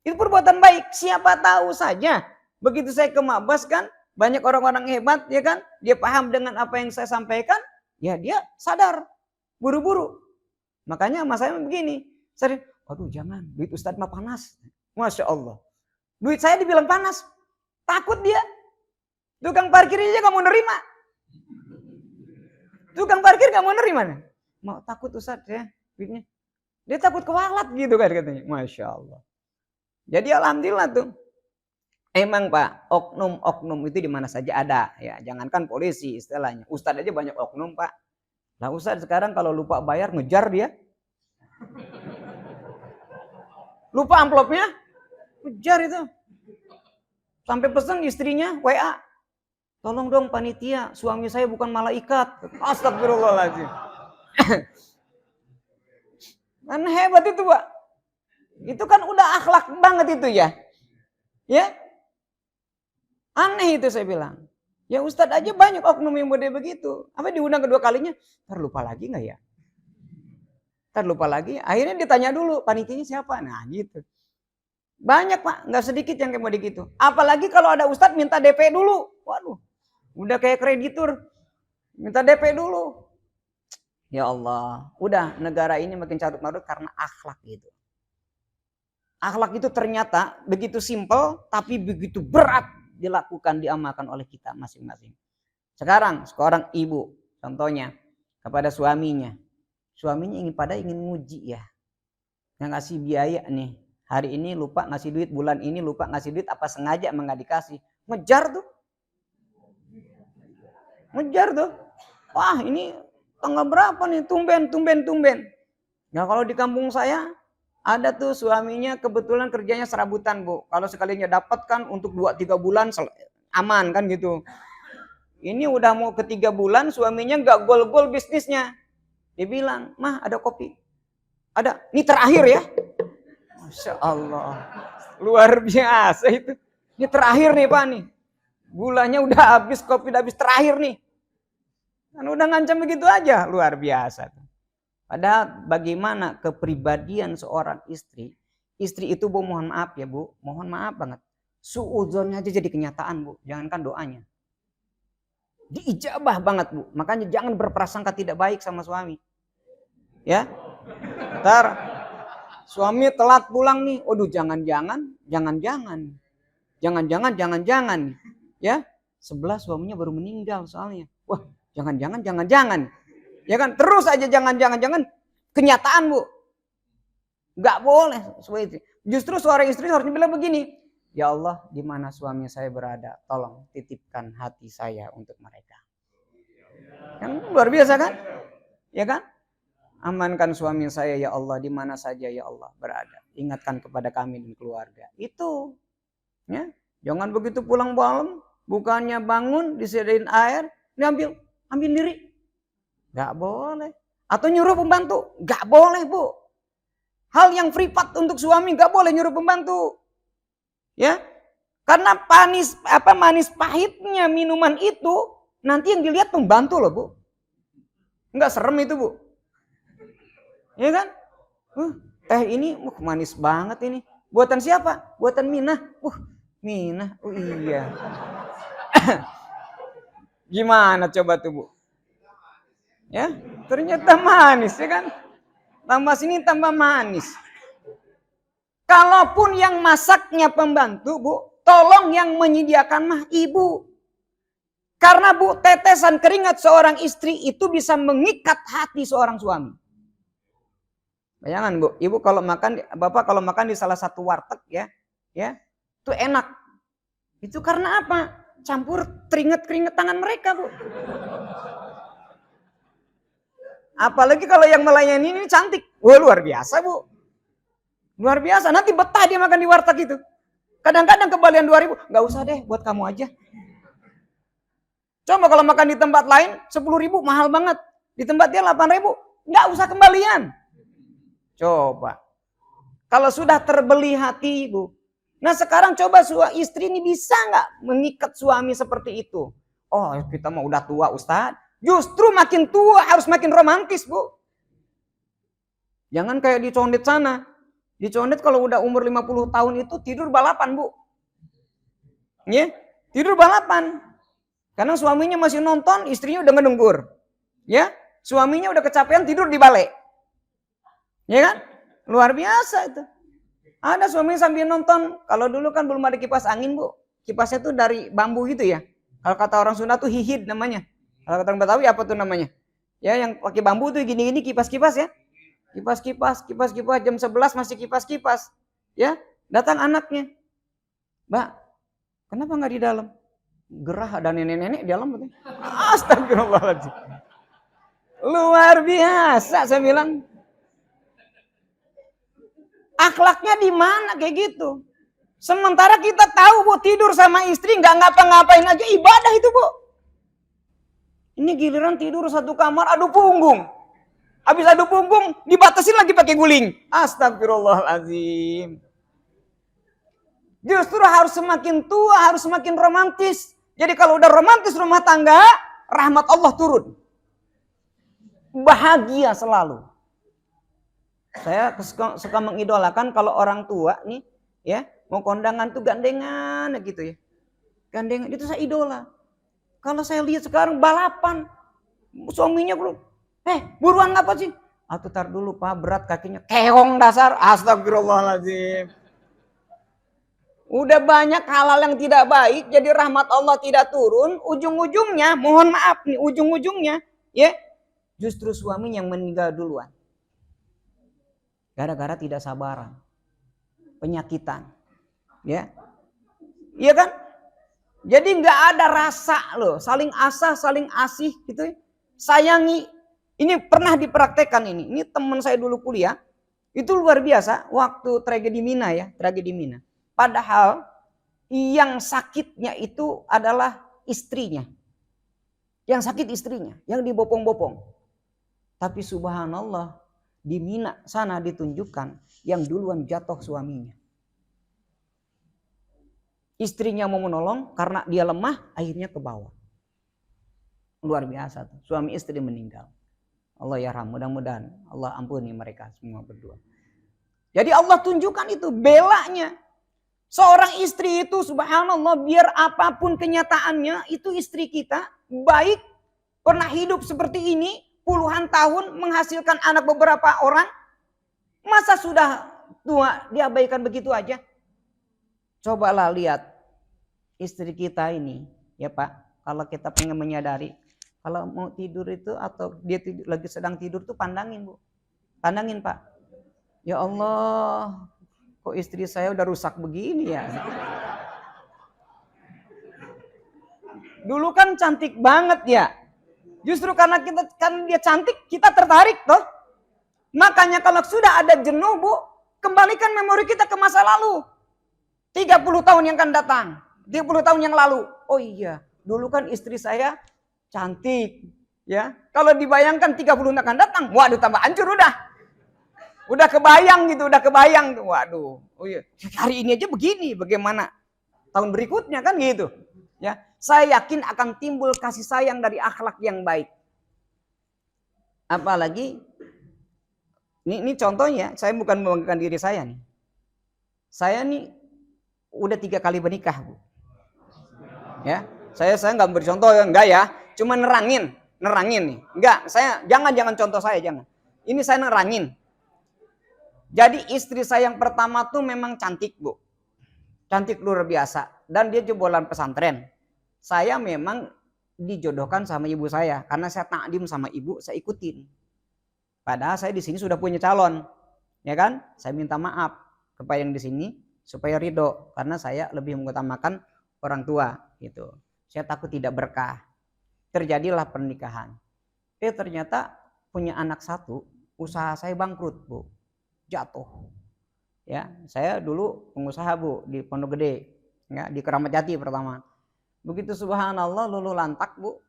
Itu perbuatan baik. Siapa tahu saja. Begitu saya ke Mabes kan, banyak orang-orang hebat ya kan. Dia paham dengan apa yang saya sampaikan. Ya dia sadar. Buru-buru. Makanya sama saya begini. Saya, aduh jangan, duit Ustadz mah panas. Masya Allah. Duit saya dibilang panas. Takut dia. Tukang parkir aja gak mau nerima. Tukang parkir gak mau nerima. Mau takut Ustadz ya duitnya. Dia takut kewalat gitu kan katanya. Masya Allah. Jadi alhamdulillah tuh. Emang Pak, oknum-oknum itu di mana saja ada. Ya, jangankan polisi istilahnya. Ustadz aja banyak oknum Pak. Nah Ustadz sekarang kalau lupa bayar ngejar dia. Lupa amplopnya, ngejar itu. Sampai pesan istrinya WA. Tolong dong panitia, suami saya bukan malaikat. Astagfirullahaladzim. Kan hebat itu Pak. Itu kan udah akhlak banget itu ya. Ya. Aneh itu saya bilang. Ya Ustadz aja banyak oknum yang model begitu. Apa diundang kedua kalinya? Terlupa lagi nggak ya? Terlupa lagi. Akhirnya ditanya dulu panitianya siapa? Nah gitu. Banyak Pak, nggak sedikit yang kayak model gitu. Apalagi kalau ada Ustadz minta DP dulu. Waduh, udah kayak kreditur. Minta DP dulu. Ya Allah, udah negara ini makin carut marut karena akhlak gitu. Akhlak itu ternyata begitu simpel tapi begitu berat dilakukan, diamalkan oleh kita masing-masing. Sekarang seorang ibu contohnya kepada suaminya. Suaminya ingin nguji ya. Yang ngasih biaya nih. Hari ini lupa ngasih duit, bulan ini lupa ngasih duit, apa sengaja emang gak dikasih. Ngejar tuh. Ngejar tuh. Wah ini tanggal berapa nih, tumben. Nah kalau di kampung saya ada tuh suaminya kebetulan kerjanya serabutan Bu. Kalau sekalinya dapat kan untuk 2-3 bulan aman kan gitu. Ini udah mau ke 3 bulan suaminya gak gol-gol bisnisnya. Dia bilang, mah ada kopi. Ada, ini terakhir ya. Masya Allah. Luar biasa itu. Ini terakhir nih Pak nih. Gulanya udah habis, kopi udah habis, terakhir nih. Kan udah ngancam begitu aja, luar biasa. Padahal bagaimana kepribadian seorang istri. Istri itu Bu, mohon maaf ya Bu. Mohon maaf banget. Suudzonnya aja jadi kenyataan Bu. Jangankan doanya. Diijabah banget Bu. Makanya jangan berprasangka tidak baik sama suami. Ya. Ntar suami telat pulang nih. Waduh jangan-jangan. Ya. Sebelah suaminya baru meninggal soalnya. Wah jangan-jangan. Ya kan terus aja jangan. Kenyataan Bu. Gak boleh. Justru seorang istri harus bilang begini. Ya Allah, di mana suami saya berada, tolong titipkan hati saya untuk mereka. Kan luar biasa kan? Ya kan? Amankan suami saya ya Allah, di mana saja ya Allah berada. Ingatkan kepada kami dan keluarga. Itu. Ya. Jangan begitu pulang malam, bukannya bangun, disediain air, ambil diri. Gak boleh. Atau nyuruh pembantu. Gak boleh Bu. Hal yang privat untuk suami gak boleh nyuruh pembantu. Ya, karena manis pahitnya minuman itu nanti yang dilihat pembantu loh Bu. Enggak serem itu Bu. Ya kan? Teh ini manis banget ini. Buatan siapa? Buatan Minah. Minah. Oh iya. Gimana coba tuh Bu? Ya, ternyata manis ya kan? Tambah sini tambah manis. Kalaupun yang masaknya pembantu Bu, tolong yang menyediakan mah ibu. Karena Bu, tetesan keringat seorang istri itu bisa mengikat hati seorang suami. Bayangkan Bu, ibu kalau makan, bapak kalau makan di salah satu warteg ya, itu enak. Itu karena apa? Campur keringat tangan mereka Bu. Apalagi kalau yang melayani ini cantik, wah luar biasa Bu. Luar biasa, nanti betah dia makan di warteg itu. Kadang-kadang kembalian 2.000, nggak usah deh buat kamu aja. Coba kalau makan di tempat lain 10.000 mahal banget. Di tempat dia 8.000, nggak usah kembalian. Coba. Kalau sudah terbeli hati Ibu. Nah sekarang coba istri ini bisa nggak mengikat suami seperti itu? Oh kita mah udah tua Ustadz. Justru makin tua harus makin romantis Bu. Jangan kayak di Condet sana. Di Condet kalau udah umur 50 tahun itu tidur balapan Bu. Ya, tidur balapan. Karena suaminya masih nonton, istrinya udah ngedengkur. Ya, suaminya udah kecapean tidur di balai. Ya kan? Luar biasa itu. Ada suami sambil nonton. Kalau dulu kan belum ada kipas angin, Bu. Kipasnya tuh dari bambu gitu ya. Kalau kata orang Sunda tuh hihid namanya. Kalau kata orang Betawi apa tuh namanya? Ya, yang pakai bambu tuh gini-gini kipas-kipas ya. Kipas-kipas jam 11 masih kipas-kipas. Ya, datang anaknya. Mbak, kenapa nggak di dalam? Gerah ada nenek-nenek di dalam. Astagfirullahaladzim. Luar biasa saya bilang. Akhlaknya di mana kayak gitu? Sementara kita tahu Bu, tidur sama istri nggak ngapa-ngapain aja ibadah itu Bu. Ini giliran tidur satu kamar adu punggung. Habis adu punggung dibatasin lagi pakai guling. Astagfirullahaladzim. Justru harus semakin tua harus semakin romantis. Jadi kalau udah romantis rumah tangga, rahmat Allah turun. Bahagia selalu. Saya suka mengidolakan kalau orang tua nih, ya, mau kondangan tuh gandengan gitu ya. Gandengan itu saya idola. Kalau saya lihat sekarang balapan, suaminya belum, buruan ngapa sih? Atau tar dulu Pak, berat kakinya, keong dasar, astagfirullahaladzim. Udah banyak hal-hal yang tidak baik, jadi rahmat Allah tidak turun, ujung-ujungnya, mohon maaf nih, ujung-ujungnya, ya, justru suami yang meninggal duluan. Gara-gara tidak sabaran, penyakitan, ya, iya kan? Jadi nggak ada rasa loh, saling asah, saling asih, gitu, sayangi. Ini pernah dipraktekkan ini. Ini teman saya dulu kuliah, itu luar biasa. Waktu tragedi Mina ya, tragedi Mina. Padahal yang sakitnya itu adalah istrinya, yang sakit istrinya, yang dibopong-bopong. Tapi subhanallah, di Mina sana ditunjukkan yang duluan jatuh suaminya. Istrinya mau menolong karena dia lemah, akhirnya ke bawah. Luar biasa tuh, suami istri meninggal. Allah yarham, mudah-mudahan Allah ampuni mereka semua berdua. Jadi Allah tunjukkan itu belanya. Seorang istri itu subhanallah, biar apapun kenyataannya, itu istri kita baik, pernah hidup seperti ini, puluhan tahun menghasilkan anak beberapa orang, masa sudah tua diabaikan begitu aja? Cobalah lihat istri kita ini, ya Pak, kalau kita pengen menyadari, kalau mau tidur itu atau dia lagi sedang tidur tuh pandangin Bu, pandangin Pak. Ya Allah, kok istri saya udah rusak begini ya? Dulu kan cantik banget ya. Justru karena dia cantik, kita tertarik toh. Makanya kalau sudah ada jenuh Bu, kembalikan memori kita ke masa lalu. 30 tahun yang akan datang, 30 tahun yang lalu. Oh iya, dulu kan istri saya cantik, ya. Kalau dibayangkan 30 tahun akan datang, waduh tambah hancur udah. Udah kebayang gitu, udah kebayang tuh. Waduh, oh iya, hari ini aja begini, bagaimana tahun berikutnya kan gitu. Ya, saya yakin akan timbul kasih sayang dari akhlak yang baik. Apalagi ini contohnya, saya bukan membanggakan diri saya nih. Saya nih udah 3 kali menikah Bu. Ya, saya nggak beri contoh ya, enggak ya, cuma nerangin nih. Enggak, saya jangan contoh saya jangan. Ini saya nerangin. Jadi istri saya yang pertama tuh memang cantik Bu. Cantik luar biasa. Dan dia jebolan pesantren. Saya memang dijodohkan sama ibu saya. Karena saya takdim sama ibu, saya ikutin. Padahal saya di sini sudah punya calon. Ya kan? Saya minta maaf kepada yang di sini supaya ridho. Karena saya lebih mengutamakan orang tua. Gitu. Saya takut tidak berkah. Terjadilah pernikahan. Ternyata punya anak 1, usaha saya bangkrut Bu. Jatuh. Ya, saya dulu pengusaha Bu di Pondok Gede, ya, di Keramat Jati pertama. Begitu subhanallah luluh lantak Bu,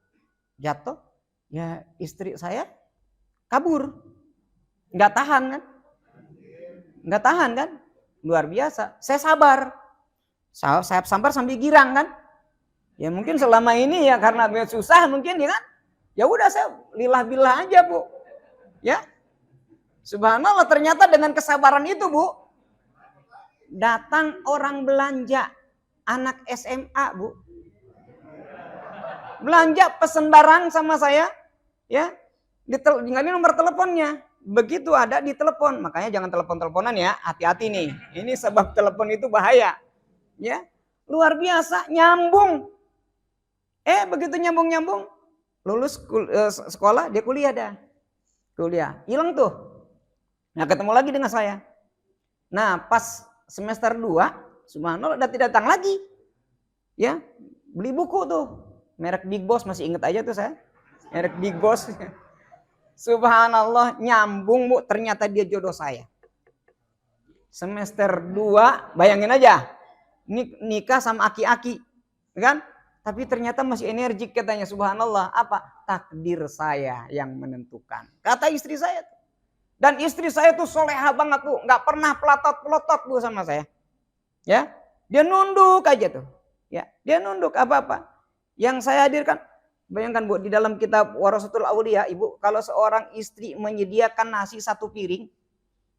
jatuh, ya istri saya kabur, nggak tahan kan, luar biasa. Saya sabar, saya sabar sambil girang kan. Ya mungkin selama ini ya karena susah mungkin ya kan, ya udah saya lilah-bilah aja Bu, ya. Subhanallah ternyata dengan kesabaran itu Bu, datang orang belanja, anak SMA Bu. Belanja pesen barang sama saya, ya. Ini nomor teleponnya. Begitu ada di telepon, makanya jangan telepon-teleponan ya, hati-hati nih. Ini sebab telepon itu bahaya. Ya, luar biasa, nyambung. Begitu nyambung-nyambung, lulus sekolah, dia kuliah dah. Kuliah, hilang tuh. Nah, ketemu lagi dengan saya. Nah, pas semester 2, subhanallah tidak datang lagi. Ya, beli buku tuh. Merek Big Boss, masih inget aja tuh saya. Merek Big Boss. Subhanallah, nyambung Bu, ternyata dia jodoh saya. Semester 2, bayangin aja. Nikah sama aki-aki, kan? Tapi ternyata masih energik katanya, subhanallah. Apa? Takdir saya yang menentukan. Kata istri saya. Dan istri saya tuh soleha banget Bu, nggak pernah pelotot-pelotot Bu sama saya. Ya, dia nunduk aja tuh. Ya, dia nunduk apa-apa. Yang saya hadirkan, bayangkan Bu, di dalam kitab Warasatul Aulia, Ibu, kalau seorang istri menyediakan nasi 1 piring,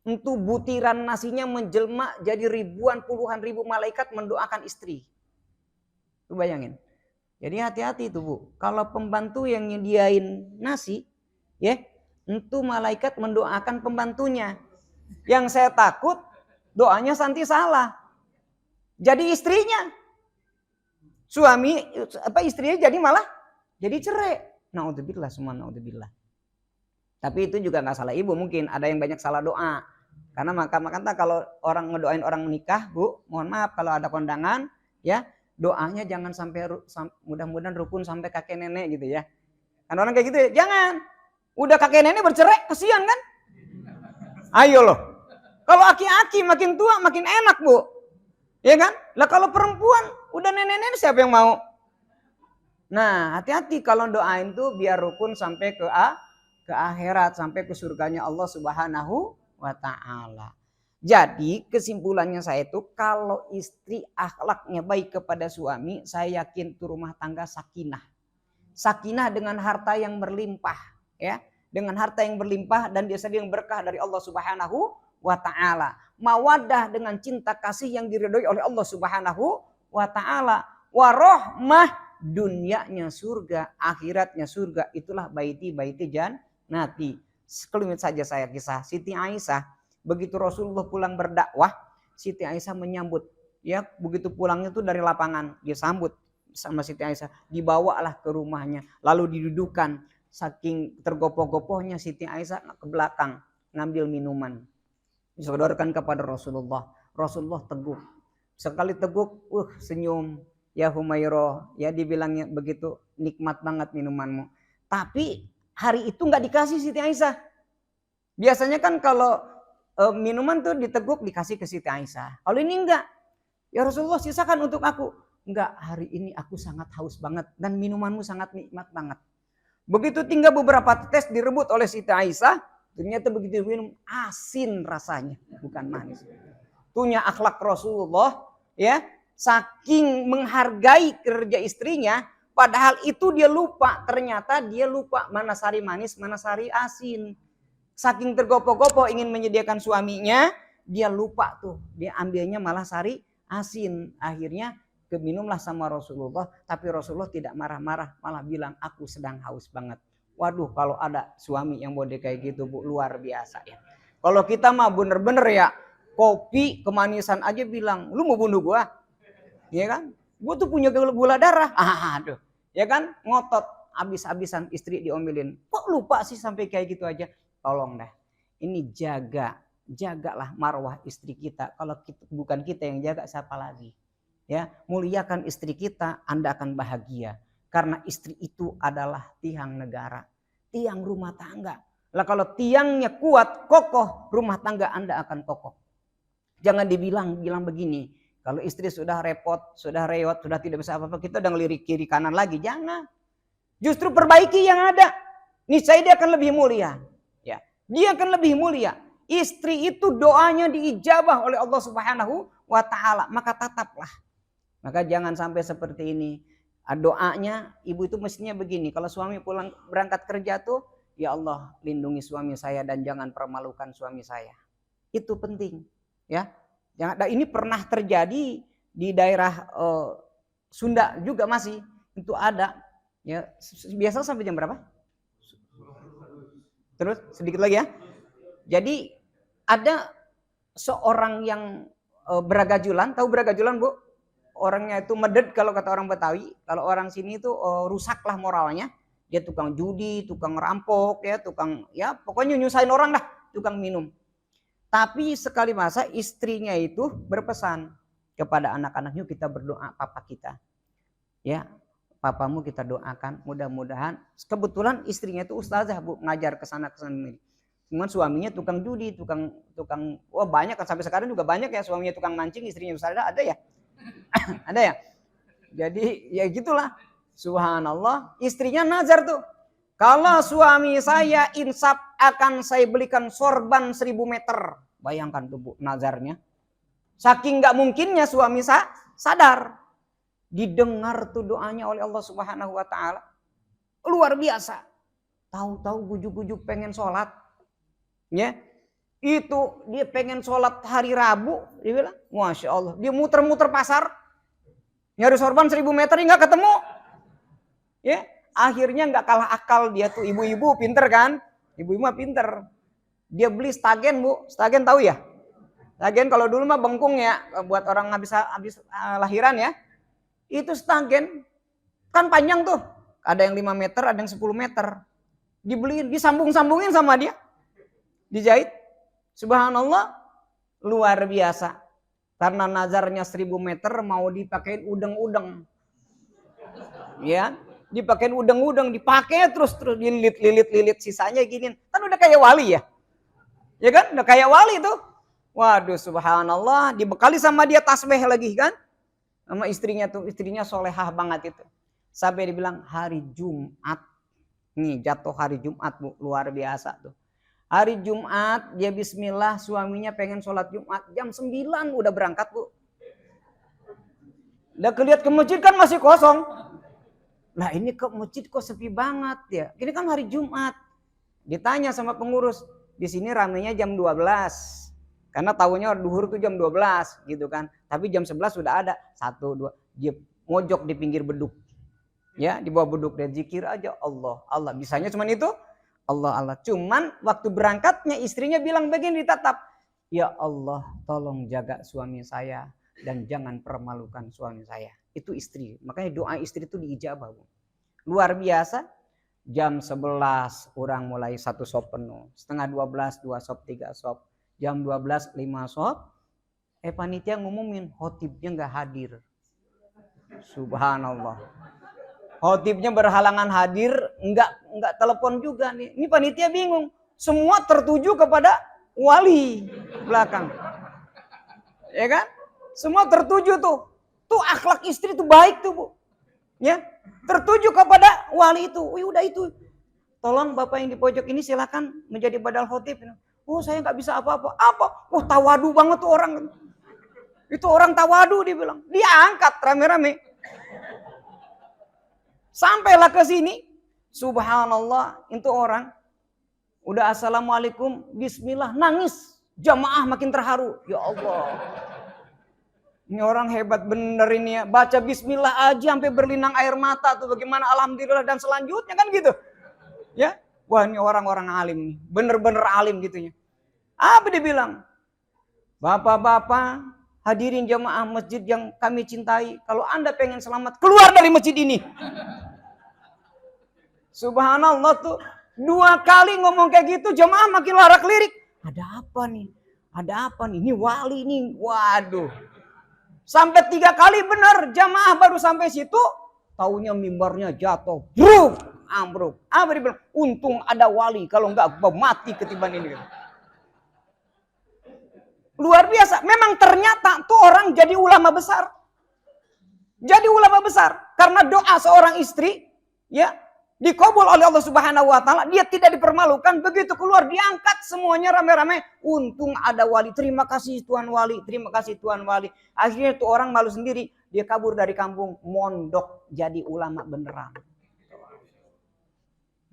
untuk butiran nasinya menjelma jadi ribuan puluhan ribu malaikat mendoakan istri. Tuh bayangin. Jadi hati-hati tuh Bu. Kalau pembantu yang nyediain nasi, ya, itu malaikat mendoakan pembantunya. Yang saya takut doanya santi salah. Jadi istrinya, suami istrinya jadi malah jadi cerai. Naudzubillah, semua naudzubillah. Tapi itu juga nggak salah ibu, mungkin ada yang banyak salah doa. Karena maka kalau orang ngedoain orang menikah, Bu, mohon maaf kalau ada kondangan, ya doanya jangan sampai mudah-mudahan rukun sampai kakek nenek gitu ya. Kan orang kayak gitu ya, jangan. Udah kakek nenek bercerai, kasihan kan? Ayo loh. Kalau aki-aki makin tua makin enak Bu, ya kan? Lah kalau perempuan udah nenek-nenek siapa yang mau? Nah hati-hati kalau doain tuh biar rukun sampai ke akhirat, sampai ke surganya Allah Subhanahu wa ta'ala. Jadi kesimpulannya saya itu, kalau istri akhlaknya baik kepada suami, saya yakin tuh rumah tangga sakinah. Sakinah dengan harta yang berlimpah, ya, dengan harta yang berlimpah dan dia sendiri yang berkah dari Allah Subhanahu wa ta'ala. Mawaddah dengan cinta kasih yang diridhoi oleh Allah Subhanahu wa ta'ala. Warohmah, dunianya surga, akhiratnya surga. Itulah baiti jannati. Sekelumit saja saya kisah Siti Aisyah. Begitu Rasulullah pulang berdakwah, Siti Aisyah menyambut. Ya, begitu pulangnya tuh dari lapangan, dia sambut sama Siti Aisyah. Dibawalah ke rumahnya, lalu didudukan. Saking tergopoh-gopohnya Siti Aisyah ke belakang ngambil minuman. Disodorkan kepada Rasulullah. Rasulullah teguk. Sekali teguk, senyum. Ya Humairah, ya dibilangnya begitu nikmat banget minumanmu. Tapi hari itu nggak dikasih Siti Aisyah. Biasanya kan kalau minuman tuh diteguk dikasih ke Siti Aisyah. Kalau ini enggak. Ya Rasulullah sisakan untuk aku. Enggak, hari ini aku sangat haus banget dan minumanmu sangat nikmat banget. Begitu tinggal beberapa tetes direbut oleh Siti Aisyah, ternyata begitu minum asin rasanya, bukan manis. Punya akhlak Rasulullah, ya, saking menghargai kerja istrinya. Padahal itu dia lupa, ternyata dia lupa mana sari manis, mana sari asin. Saking tergopoh-gopoh ingin menyediakan suaminya, dia lupa tuh. Dia ambilnya malah sari asin. Akhirnya keminumlah sama Rasulullah, tapi Rasulullah tidak marah-marah, malah bilang aku sedang haus banget. Waduh, kalau ada suami yang boleh kayak gitu Bu, luar biasa ya. Kalau kita mah bener-bener ya, kopi kemanisan aja bilang, lu mau bunuh gua? Ya kan? Gua tuh punya gula darah. Aduh. Ya kan, ngotot habis-habisan istri diomelin. Kok lupa sih sampai kayak gitu aja? Tolong dah. Ini jagalah marwah istri kita. Kalau bukan kita yang jaga, siapa lagi? Ya, muliakan istri kita, Anda akan bahagia. Karena istri itu adalah tiang negara, tiang rumah tangga. Lah kalau tiangnya kuat, kokoh, rumah tangga Anda akan kokoh. Jangan bilang begini. Kalau istri sudah repot, sudah rewot, sudah tidak bisa apa-apa, kita udah ngelirik kiri kanan lagi. Jangan. Justru perbaiki yang ada. Niscaya dia akan lebih mulia. Ya, dia akan lebih mulia. Istri itu doanya diijabah oleh Allah Subhanahu wa ta'ala. Maka tataplah. Maka jangan sampai seperti ini. Doanya ibu itu mestinya begini. Kalau suami pulang berangkat kerja tuh, ya Allah lindungi suami saya dan jangan permalukan suami saya. Itu penting. Ya. Dan ini pernah terjadi di daerah Sunda juga masih itu ada. Ya, biasa sampai jam berapa? Terus sedikit lagi ya. Jadi ada seorang yang beragajulan, tahu beragajulan Bu? Orangnya itu meded kalau kata orang Betawi, kalau orang sini itu rusaklah moralnya. Dia tukang judi, tukang rampok, ya tukang, ya pokoknya nyusahin orang dah, tukang minum. Tapi sekali masa istrinya itu berpesan kepada anak-anak, yuk kita berdoa papa kita. Ya, papamu kita doakan, mudah-mudahan. Kebetulan istrinya itu ustazah Bu, ngajar ke sana ini. Cuman suaminya tukang judi, tukang wah banyak kan, sampai sekarang juga banyak ya suaminya tukang mancing, istrinya ustazah, ada ya? Ada ya? Jadi ya gitulah. Subhanallah, istrinya nazar tuh. Kalau suami saya insaf akan saya belikan sorban 1000 meter. Bayangkan tuh Bu, nazarnya. Saking gak mungkinnya suami sadar. Didengar tuh doanya oleh Allah Subhanahu wa taala. Luar biasa. Tahu-tahu gujuk-gujuk pengen sholat. Ya. Itu dia pengen sholat hari Rabu. Dia bilang, Masya Allah. Dia muter-muter pasar. Nyari sorban 1000 meter nggak ketemu. Ya, akhirnya nggak kalah akal dia tuh, ibu-ibu pinter kan? Ibu-ibu mah pinter. Dia beli stagen Bu, stagen tahu ya? Stagen kalau dulu mah bengkung ya, buat orang habis lahiran ya. Itu stagen kan panjang tuh, ada yang 5 meter, ada yang 10 meter. Dibeliin, disambung-sambungin sama dia, dijahit. Subhanallah, luar biasa. Karena nazarnya 1000 meter mau dipakein udeng-udeng. Ya. Dipakein udang-udang, dipakai terus dililit sisanya gini. Kan udah kayak wali ya. Ya kan? Udah kayak wali tuh. Waduh subhanallah, dibekali sama dia tasbih lagi kan. Sama istrinya tuh, istrinya solehah banget itu. Sampai dibilang hari Jumat. Nih jatuh hari Jumat Bu, luar biasa tuh. Hari Jumat dia bismillah, suaminya pengen sholat Jumat. Jam 9 udah berangkat Bu. Udah kelihat ke masjid kan masih kosong. Nah ini ke masjid kok sepi banget ya. Ini kan hari Jumat. Ditanya sama pengurus, di sini ramenya jam 12. Karena tahunya duhur tuh jam 12 gitu kan. Tapi jam 11 sudah ada. 1, 2. Dia mojok di pinggir beduk. Ya, di bawah beduk dan zikir aja Allah. Allah. Bisanya cuman itu. Allah, Allah. Cuman waktu berangkatnya istrinya bilang begini ditatap. Ya Allah, tolong jaga suami saya. Dan jangan permalukan suami saya. Itu istri. Makanya doa istri itu diijabah. Luar biasa. Jam 11 orang mulai 1 sop penuh. Setengah 12 2 sop 3 sop. Jam 12 5 sop. Panitia ngumumin khotibnya nggak hadir. Subhanallah. Khotibnya berhalangan hadir, nggak telepon juga nih. Ini panitia bingung. Semua tertuju kepada wali belakang. Ya kan? Semua tertuju tuh. Tuh akhlak istri tuh baik tuh Bu. Ya, tertuju kepada wali itu. Wih, udah itu. Tolong Bapak yang di pojok ini silakan menjadi badal khotib. Oh, saya nggak bisa apa-apa. Apa? Oh, tawadu banget tuh orang. Itu orang tawadu dia bilang. Dia angkat rame-rame. Sampailah ke sini. Subhanallah, itu orang udah assalamualaikum, bismillah, nangis. Jamaah makin terharu. Ya Allah. Ini orang hebat bener ini ya. Baca bismillah aja sampai berlinang air mata tuh. Bagaimana alhamdulillah dan selanjutnya kan gitu. Ya. Wah ini orang-orang alim nih. Bener-bener alim gitunya. Apa dia bilang? Bapak-bapak hadirin jamaah masjid yang kami cintai. Kalau Anda pengen selamat keluar dari masjid ini. Subhanallah tuh. 2 kali ngomong kayak gitu jamaah makin larak lirik. Ada apa nih? Ada apa nih? Ini wali nih. Waduh. Sampai 3 kali benar jamaah baru sampai situ. Taunya mimbarnya jatuh. Bruk. Ambruk. Apa dia bilang? Untung ada wali. Kalau enggak mati ketiban ini. Luar biasa. Memang ternyata tuh orang jadi ulama besar. Jadi ulama besar. Karena doa seorang istri. Ya. Dikabul oleh Allah Subhanahu wa taala, dia tidak dipermalukan, begitu keluar diangkat semuanya rame-rame. Untung ada wali. Terima kasih Tuan Wali, terima kasih Tuan Wali. Akhirnya tuh orang malu sendiri, dia kabur dari kampung, mondok jadi ulama beneran.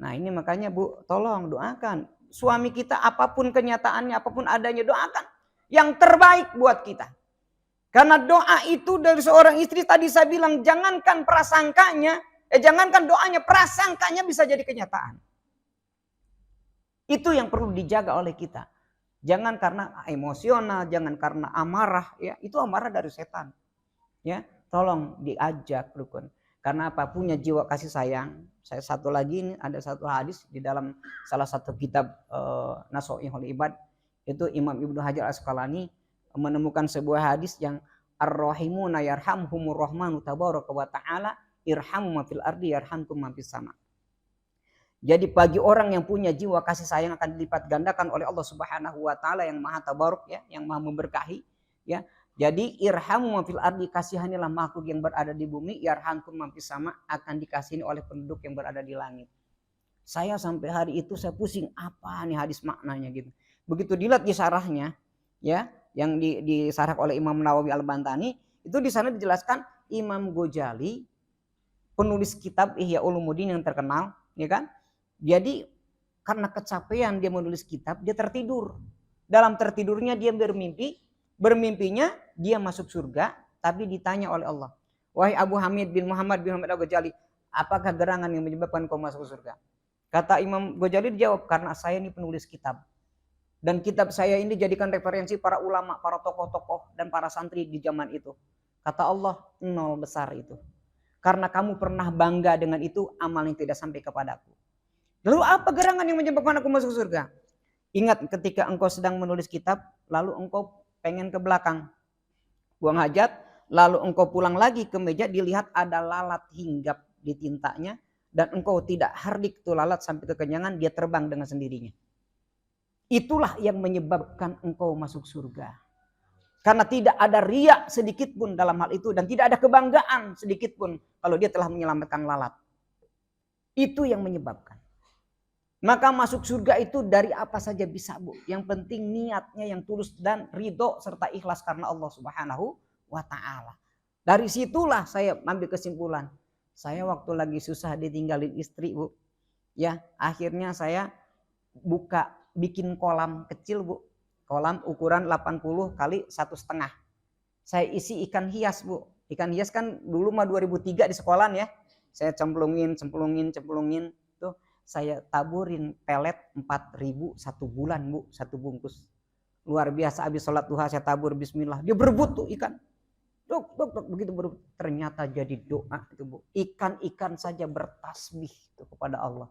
Nah, ini makanya Bu, tolong doakan suami kita apapun kenyataannya, apapun adanya, doakan yang terbaik buat kita. Karena doa itu dari seorang istri tadi saya bilang jangankan prasangkanya, jangankan doanya, prasangkanya bisa jadi kenyataan. Itu yang perlu dijaga oleh kita. Jangan karena emosional, jangan karena amarah, ya itu amarah dari setan. Ya, tolong diajak rukun. Karena apa? Punya jiwa kasih sayang. Saya satu lagi ini ada satu hadis di dalam salah satu kitab Nashihul Ibad, itu Imam Ibnu Hajar Asqalani menemukan sebuah hadis yang ar-rahimuna yarhamhumur rahmanu tabaraka wa ta'ala irhamu ma fil ardi yarhamkum ma fis sama. Jadi bagi orang yang punya jiwa kasih sayang akan dilipat gandakan oleh Allah Subhanahu wa taala yang Maha Tabaruk, ya, yang Maha memberkahi, ya. Jadi irhamu ma fil ardi, kasihanilah makhluk yang berada di bumi, yarhamkum ma fis sama, akan dikasihani oleh penduduk yang berada di langit. Saya sampai hari itu saya pusing, apa nih hadis maknanya gitu. Begitu dilihat di sarahnya, ya, yang disarah oleh Imam Nawawi Al-Bantani, itu di sana dijelaskan Imam Ghazali, penulis kitab Ihya Ulumuddin yang terkenal, ya kan? Jadi karena kecapean dia menulis kitab, dia tertidur. Dalam tertidurnya dia bermimpi, bermimpinya dia masuk surga, tapi ditanya oleh Allah, wahai Abu Hamid bin Muhammad bin Muhammad Al-Ghazali, apakah gerangan yang menyebabkan kau masuk surga? Kata Imam Ghazali dijawab, karena saya ini penulis kitab. Dan kitab saya ini dijadikan referensi para ulama, para tokoh-tokoh, dan para santri di zaman itu. Kata Allah, nol besar itu. Karena kamu pernah bangga dengan itu, amal yang tidak sampai kepadaku. Lalu apa gerangan yang menyebabkan aku masuk surga? Ingat ketika engkau sedang menulis kitab, lalu engkau pengen ke belakang, buang hajat, lalu engkau pulang lagi ke meja, dilihat ada lalat hinggap di tintanya, dan engkau tidak hardik tuh lalat sampai kekenyangan, dia terbang dengan sendirinya. Itulah yang menyebabkan engkau masuk surga. Karena tidak ada riya sedikit pun dalam hal itu, dan tidak ada kebanggaan sedikit pun kalau dia telah menyelamatkan lalat. Itu yang menyebabkan. Maka masuk surga itu dari apa saja bisa, Bu. Yang penting niatnya yang tulus dan ridho serta ikhlas karena Allah Subhanahu wa ta'ala. Dari situlah saya ambil kesimpulan. Saya waktu lagi susah ditinggalin istri, Bu. Ya, akhirnya saya bikin kolam kecil, Bu. Kolam ukuran 80 kali 1,5. Saya isi ikan hias, Bu. Ikan hias kan dulu mah 2003 di sekolahan ya. Saya cemplungin. Tuh saya taburin pelet 4.000 satu bulan, Bu, satu bungkus. Luar biasa, habis sholat duha saya tabur bismillah. Dia berebut tuh ikan. Dok, begitu berebut. Ternyata jadi doa itu, Bu. Ikan-ikan saja bertasbih itu kepada Allah.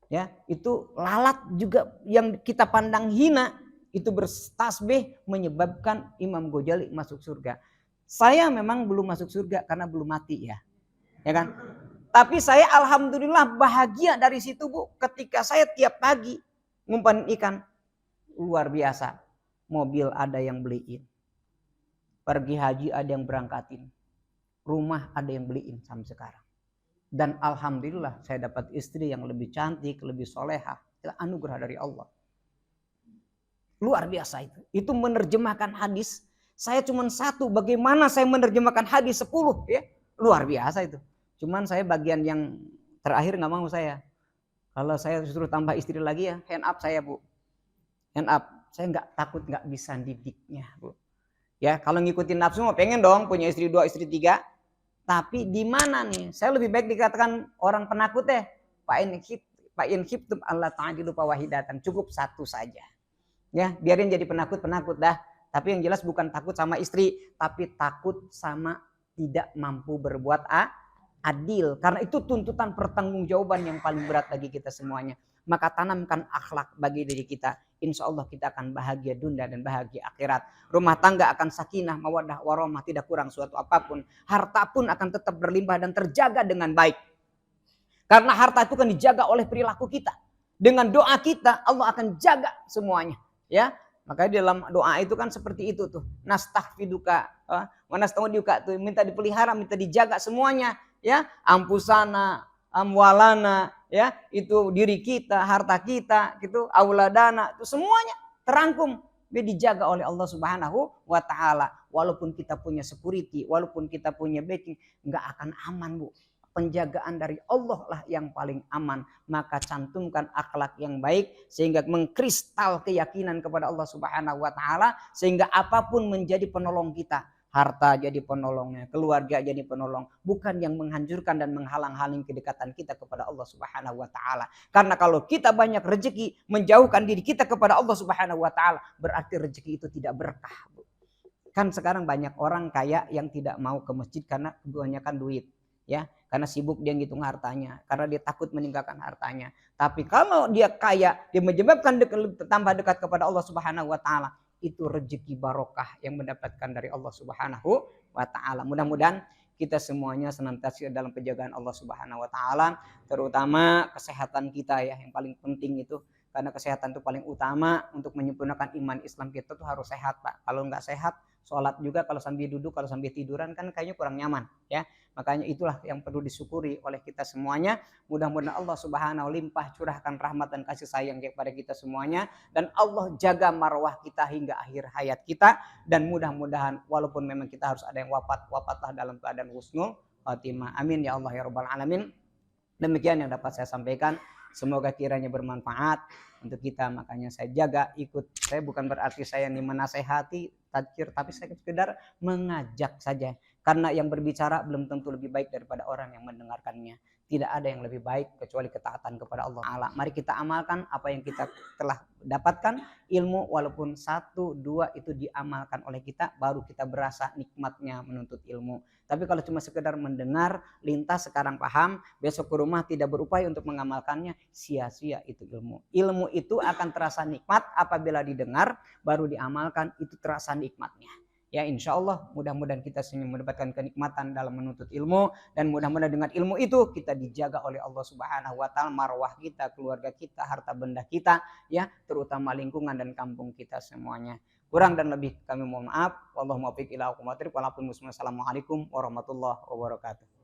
Ya, itu lalat juga yang kita pandang hina itu bertasbih menyebabkan Imam Ghazali masuk surga. Saya memang belum masuk surga karena belum mati ya. Ya kan? Tapi saya alhamdulillah bahagia dari situ, Bu. Ketika saya tiap pagi ngumpanin ikan, luar biasa. Mobil ada yang beliin. Pergi haji ada yang berangkatin. Rumah ada yang beliin sampai sekarang. Dan alhamdulillah saya dapat istri yang lebih cantik, lebih solehah. Itu anugerah dari Allah. Luar biasa itu. Itu menerjemahkan hadis. Saya cuma satu. Bagaimana saya menerjemahkan hadis 10 ya? Luar biasa itu. Cuman saya bagian yang terakhir nggak mau saya. Kalau saya disuruh tambah istri lagi ya, hand up saya, Bu. Hand up. Saya nggak takut nggak bisa didiknya, Bu. Ya kalau ngikutin nafsu mau pengen dong punya istri 2, istri 3. Tapi di mana nih? Saya lebih baik dikatakan orang penakut deh. Pak in khiftum Allah ta'adilu fawahidatan. Cukup satu saja. Ya, biarin jadi penakut dah. Tapi yang jelas bukan takut sama istri, tapi takut sama tidak mampu berbuat adil. Karena itu tuntutan pertanggungjawaban yang paling berat bagi kita semuanya. Maka tanamkan akhlak bagi diri kita. Insya Allah kita akan bahagia dunia dan bahagia akhirat. Rumah tangga akan sakinah, mawaddah, warahmah, tidak kurang suatu apapun. Harta pun akan tetap berlimpah dan terjaga dengan baik. Karena harta itu kan dijaga oleh perilaku kita. Dengan doa kita Allah akan jaga semuanya. Ya, makanya dalam doa itu kan seperti itu tuh. Nastahfiduka, wanastaudiuka tuh minta dipelihara, minta dijaga semuanya. Ya, ampusana, amwalana, ya itu diri kita, harta kita, gitu, auladana, itu semuanya terangkum, dia dijaga oleh Allah Subhanahu wa ta'ala. Walaupun kita punya security, walaupun kita punya backing, nggak akan aman, Bu. Penjagaan dari Allah lah yang paling aman. Maka cantumkan akhlak yang baik sehingga mengkristal keyakinan kepada Allah Subhanahu wa ta'ala, sehingga apapun menjadi penolong kita. harta jadi penolongnya, keluarga jadi penolong, bukan yang menghancurkan dan menghalang-halangi kedekatan kita kepada Allah Subhanahu wa taala. Karena kalau kita banyak rezeki menjauhkan diri kita kepada Allah Subhanahu wa taala, berarti rezeki itu tidak berkah, Bu. Kan sekarang banyak orang kaya yang tidak mau ke masjid karena kebanyakan duit, ya. Karena sibuk dia ngitung hartanya, karena dia takut meninggalkan hartanya. Tapi kalau dia kaya, dia menyebabkan tambah dekat kepada Allah Subhanahu wa taala, itu rezeki barokah yang mendapatkan dari Allah Subhanahu wa taala. Mudah-mudahan kita semuanya senantiasa dalam penjagaan Allah Subhanahu wa taala, terutama kesehatan kita ya, yang paling penting itu. Karena kesehatan itu paling utama untuk menyempurnakan iman Islam kita tuh harus sehat, Pak. Kalau nggak sehat, sholat juga kalau sambil duduk, kalau sambil tiduran kan kayaknya kurang nyaman, ya. Makanya itulah yang perlu disyukuri oleh kita semuanya. Mudah-mudahan Allah Subhanahu limpah curahkan rahmat dan kasih sayang kepada kita semuanya, dan Allah jaga marwah kita hingga akhir hayat kita. Dan mudah-mudahan walaupun memang kita harus ada yang wafatlah dalam keadaan husnul khatimah. Amin ya Allah ya rabbal alamin. Demikian yang dapat saya sampaikan. Semoga kiranya bermanfaat untuk kita. Makanya saya jaga ikut. Saya bukan berarti saya ini menasehati, tadzkir, tapi saya sekedar mengajak saja. Karena yang berbicara belum tentu lebih baik daripada orang yang mendengarkannya. Tidak ada yang lebih baik kecuali ketaatan kepada Allah Ta'ala. Mari kita amalkan apa yang kita telah dapatkan. Ilmu walaupun 1, 2 itu diamalkan oleh kita, baru kita berasa nikmatnya menuntut ilmu. Tapi kalau cuma sekedar mendengar, lintas sekarang paham, besok ke rumah tidak berupaya untuk mengamalkannya, sia-sia itu ilmu. Ilmu itu akan terasa nikmat apabila didengar, baru diamalkan, itu terasa nikmatnya. Ya insya Allah mudah-mudahan kita semua mendapatkan kenikmatan dalam menuntut ilmu, dan mudah-mudahan dengan ilmu itu kita dijaga oleh Allah Subhanahu wa taala, marwah kita, keluarga kita, harta benda kita, ya, terutama lingkungan dan kampung kita semuanya. Kurang dan lebih kami mohon maaf. Wallahu muwaffiq ila aqwamit thoriq. Assalamualaikum warahmatullahi wabarakatuh.